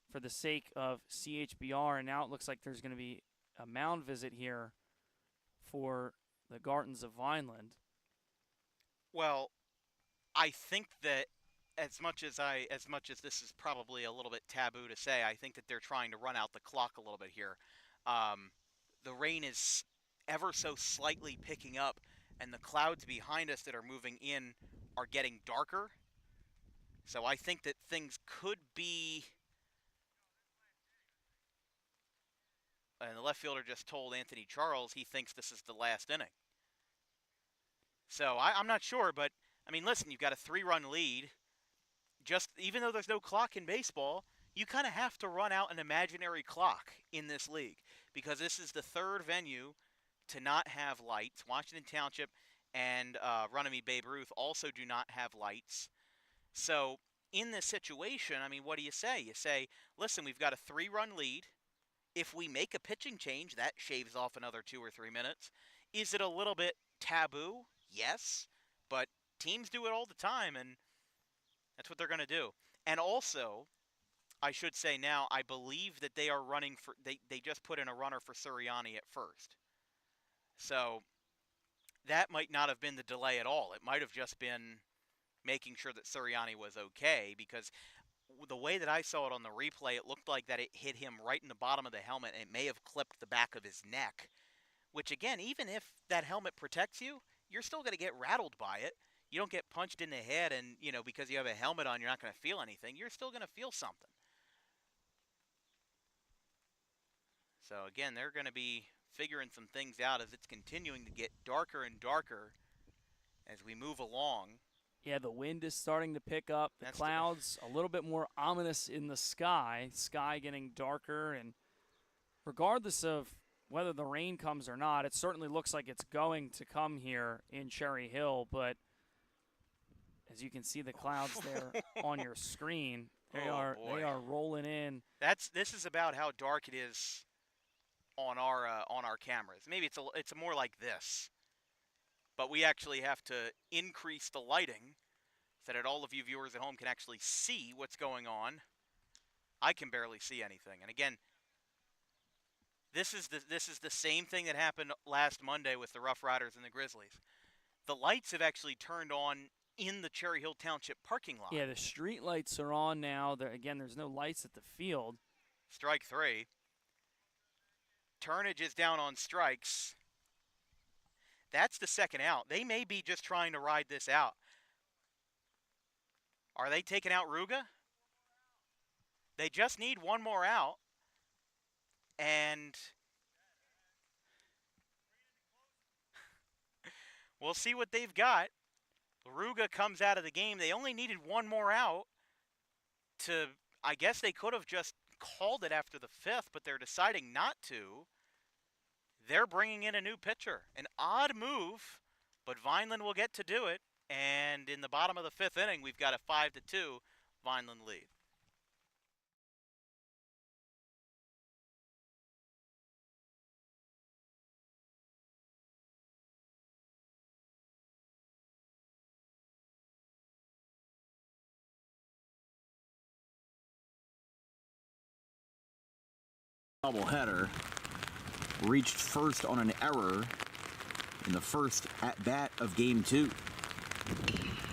for the sake of CHBR. And now it looks like there's going to be a mound visit here for the Gartons of Vineland. Well, I think that as much as this is probably a little bit taboo to say, I think that they're trying to run out the clock a little bit here. The rain is ever so slightly picking up, and the clouds behind us that are moving in are getting darker. So I think that things could be. And the left fielder just told Anthony Charles he thinks this is the last inning. So I'm not sure, but I mean, listen, you've got a 3-run lead. Just even though there's no clock in baseball, you kind of have to run out an imaginary clock in this league because this is the third venue to not have lights. Washington Township and Runnymede Babe Ruth also do not have lights. So in this situation, I mean, what do you say? You say, listen, we've got a 3-run lead. If we make a pitching change, that shaves off another 2 or 3 minutes. Is it a little bit taboo? Yes, but teams do it all the time, and that's what they're going to do. And also, I should say now, I believe that they are running for, they just put in a runner for Sirianni at first. So that might not have been the delay at all. It might have just been making sure that Sirianni was okay, because the way that I saw it on the replay, it looked like that it hit him right in the bottom of the helmet, and it may have clipped the back of his neck, which again, even if that helmet protects you, you're still going to get rattled by it. You don't get punched in the head and, because you have a helmet on, you're not going to feel anything. You're still going to feel something. So again, they're going to be figuring some things out as it's continuing to get darker and darker as we move along. Yeah, the wind is starting to pick up. The clouds a little bit more ominous in the sky. Sky getting darker, and regardless of whether the rain comes or not, it certainly looks like it's going to come here in Cherry Hill. But as you can see the clouds there on your screen, they are rolling in. This is about how dark it is on our cameras. Maybe it's more like this. But we actually have to increase the lighting so that all of you viewers at home can actually see what's going on. I can barely see anything. And again, this is the same thing that happened last Monday with the Rough Riders and the Grizzlies. The lights have actually turned on in the Cherry Hill Township parking lot. Yeah, the street lights are on now. Again, there's no lights at the field. Strike 3. Turnage is down on strikes. That's the second out. They may be just trying to ride this out. Are they taking out Ruga? They just need one more out. And we'll see what they've got. Ruga comes out of the game. They only needed one more out to, I guess they could have just called it after the 5th, but they're deciding not to. They're bringing in a new pitcher. An odd move, but Vineland will get to do it. And in the bottom of the 5th inning, we've got a 5-2 Vineland lead. Doubleheader reached first on an error in the first at-bat of Game 2.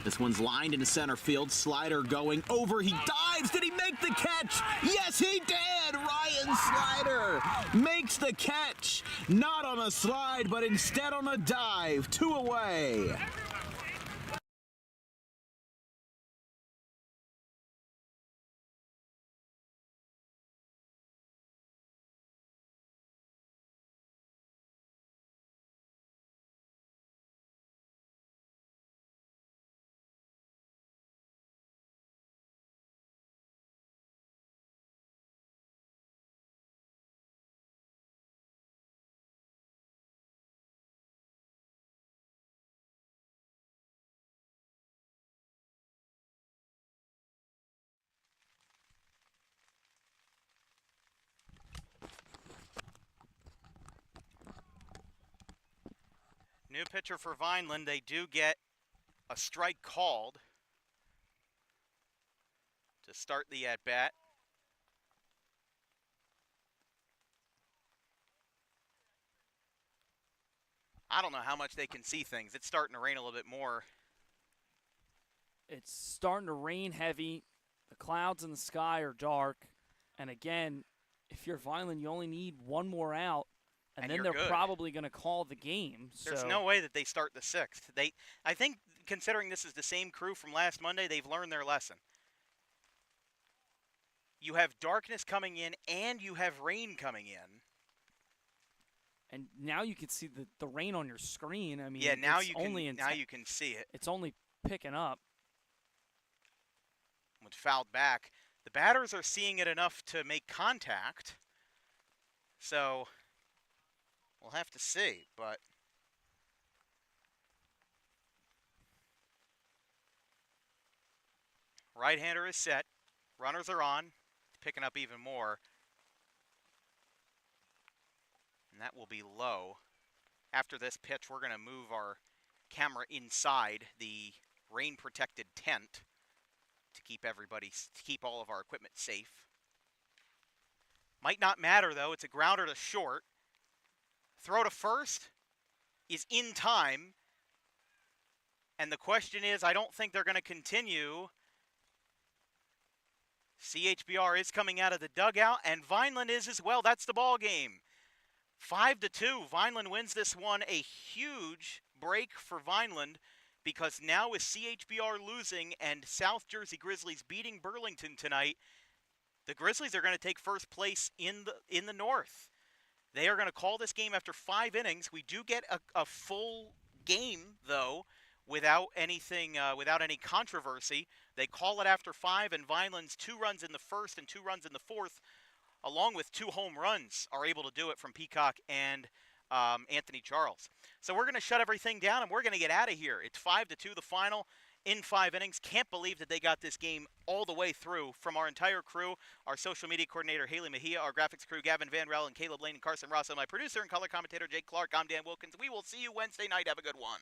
This one's lined into center field. Slider going over. He dives. Did he make the catch? Yes, he did. Ryan Slider makes the catch. Not on a slide, but instead on a dive. 2 away. New pitcher for Vineland. They do get a strike called to start the at-bat. I don't know how much they can see things. It's starting to rain a little bit more. It's starting to rain heavy. The clouds in the sky are dark. And again, if you're Vineland, you only need one more out, and And then you're they're good. probably going to call the game. There's So no way that they start the 6th. I think, considering this is the same crew from last Monday, they've learned their lesson. You have darkness coming in, and you have rain coming in. And now you can see the rain on your screen. I mean, Yeah, now it's you only can now you can see it. it's only picking up. When fouled back, the batters are seeing it enough to make contact. So we'll have to see, but right-hander is set. Runners are on. It's picking up even more. And that will be low. After this pitch, we're going to move our camera inside the rain-protected tent to keep all of our equipment safe. Might not matter, though. It's a grounder to short. Throw to first is in time. And the question is, I don't think they're going to continue. CHBR is coming out of the dugout, and Vineland is as well. That's the ball game. 5-2. Vineland wins this one. A huge break for Vineland, because now with CHBR losing and South Jersey Grizzlies beating Burlington tonight, the Grizzlies are going to take first place in the North. They are going to call this game after 5 innings. We do get a full game, though, without any controversy. They call it after 5, and Vineland's 2 runs in the first and 2 runs in the fourth, along with 2 home runs, are able to do it from Peacock and Anthony Charles. So we're going to shut everything down, and we're going to get out of here. It's 5-2, the final in 5 innings. Can't believe that they got this game all the way through. From our entire crew, our social media coordinator, Haley Mejia, our graphics crew, Gavin Van Rel and Caleb Lane and Carson Ross, and my producer and color commentator, Jake Clark, I'm Dan Wilkins. We will see you Wednesday night. Have a good one.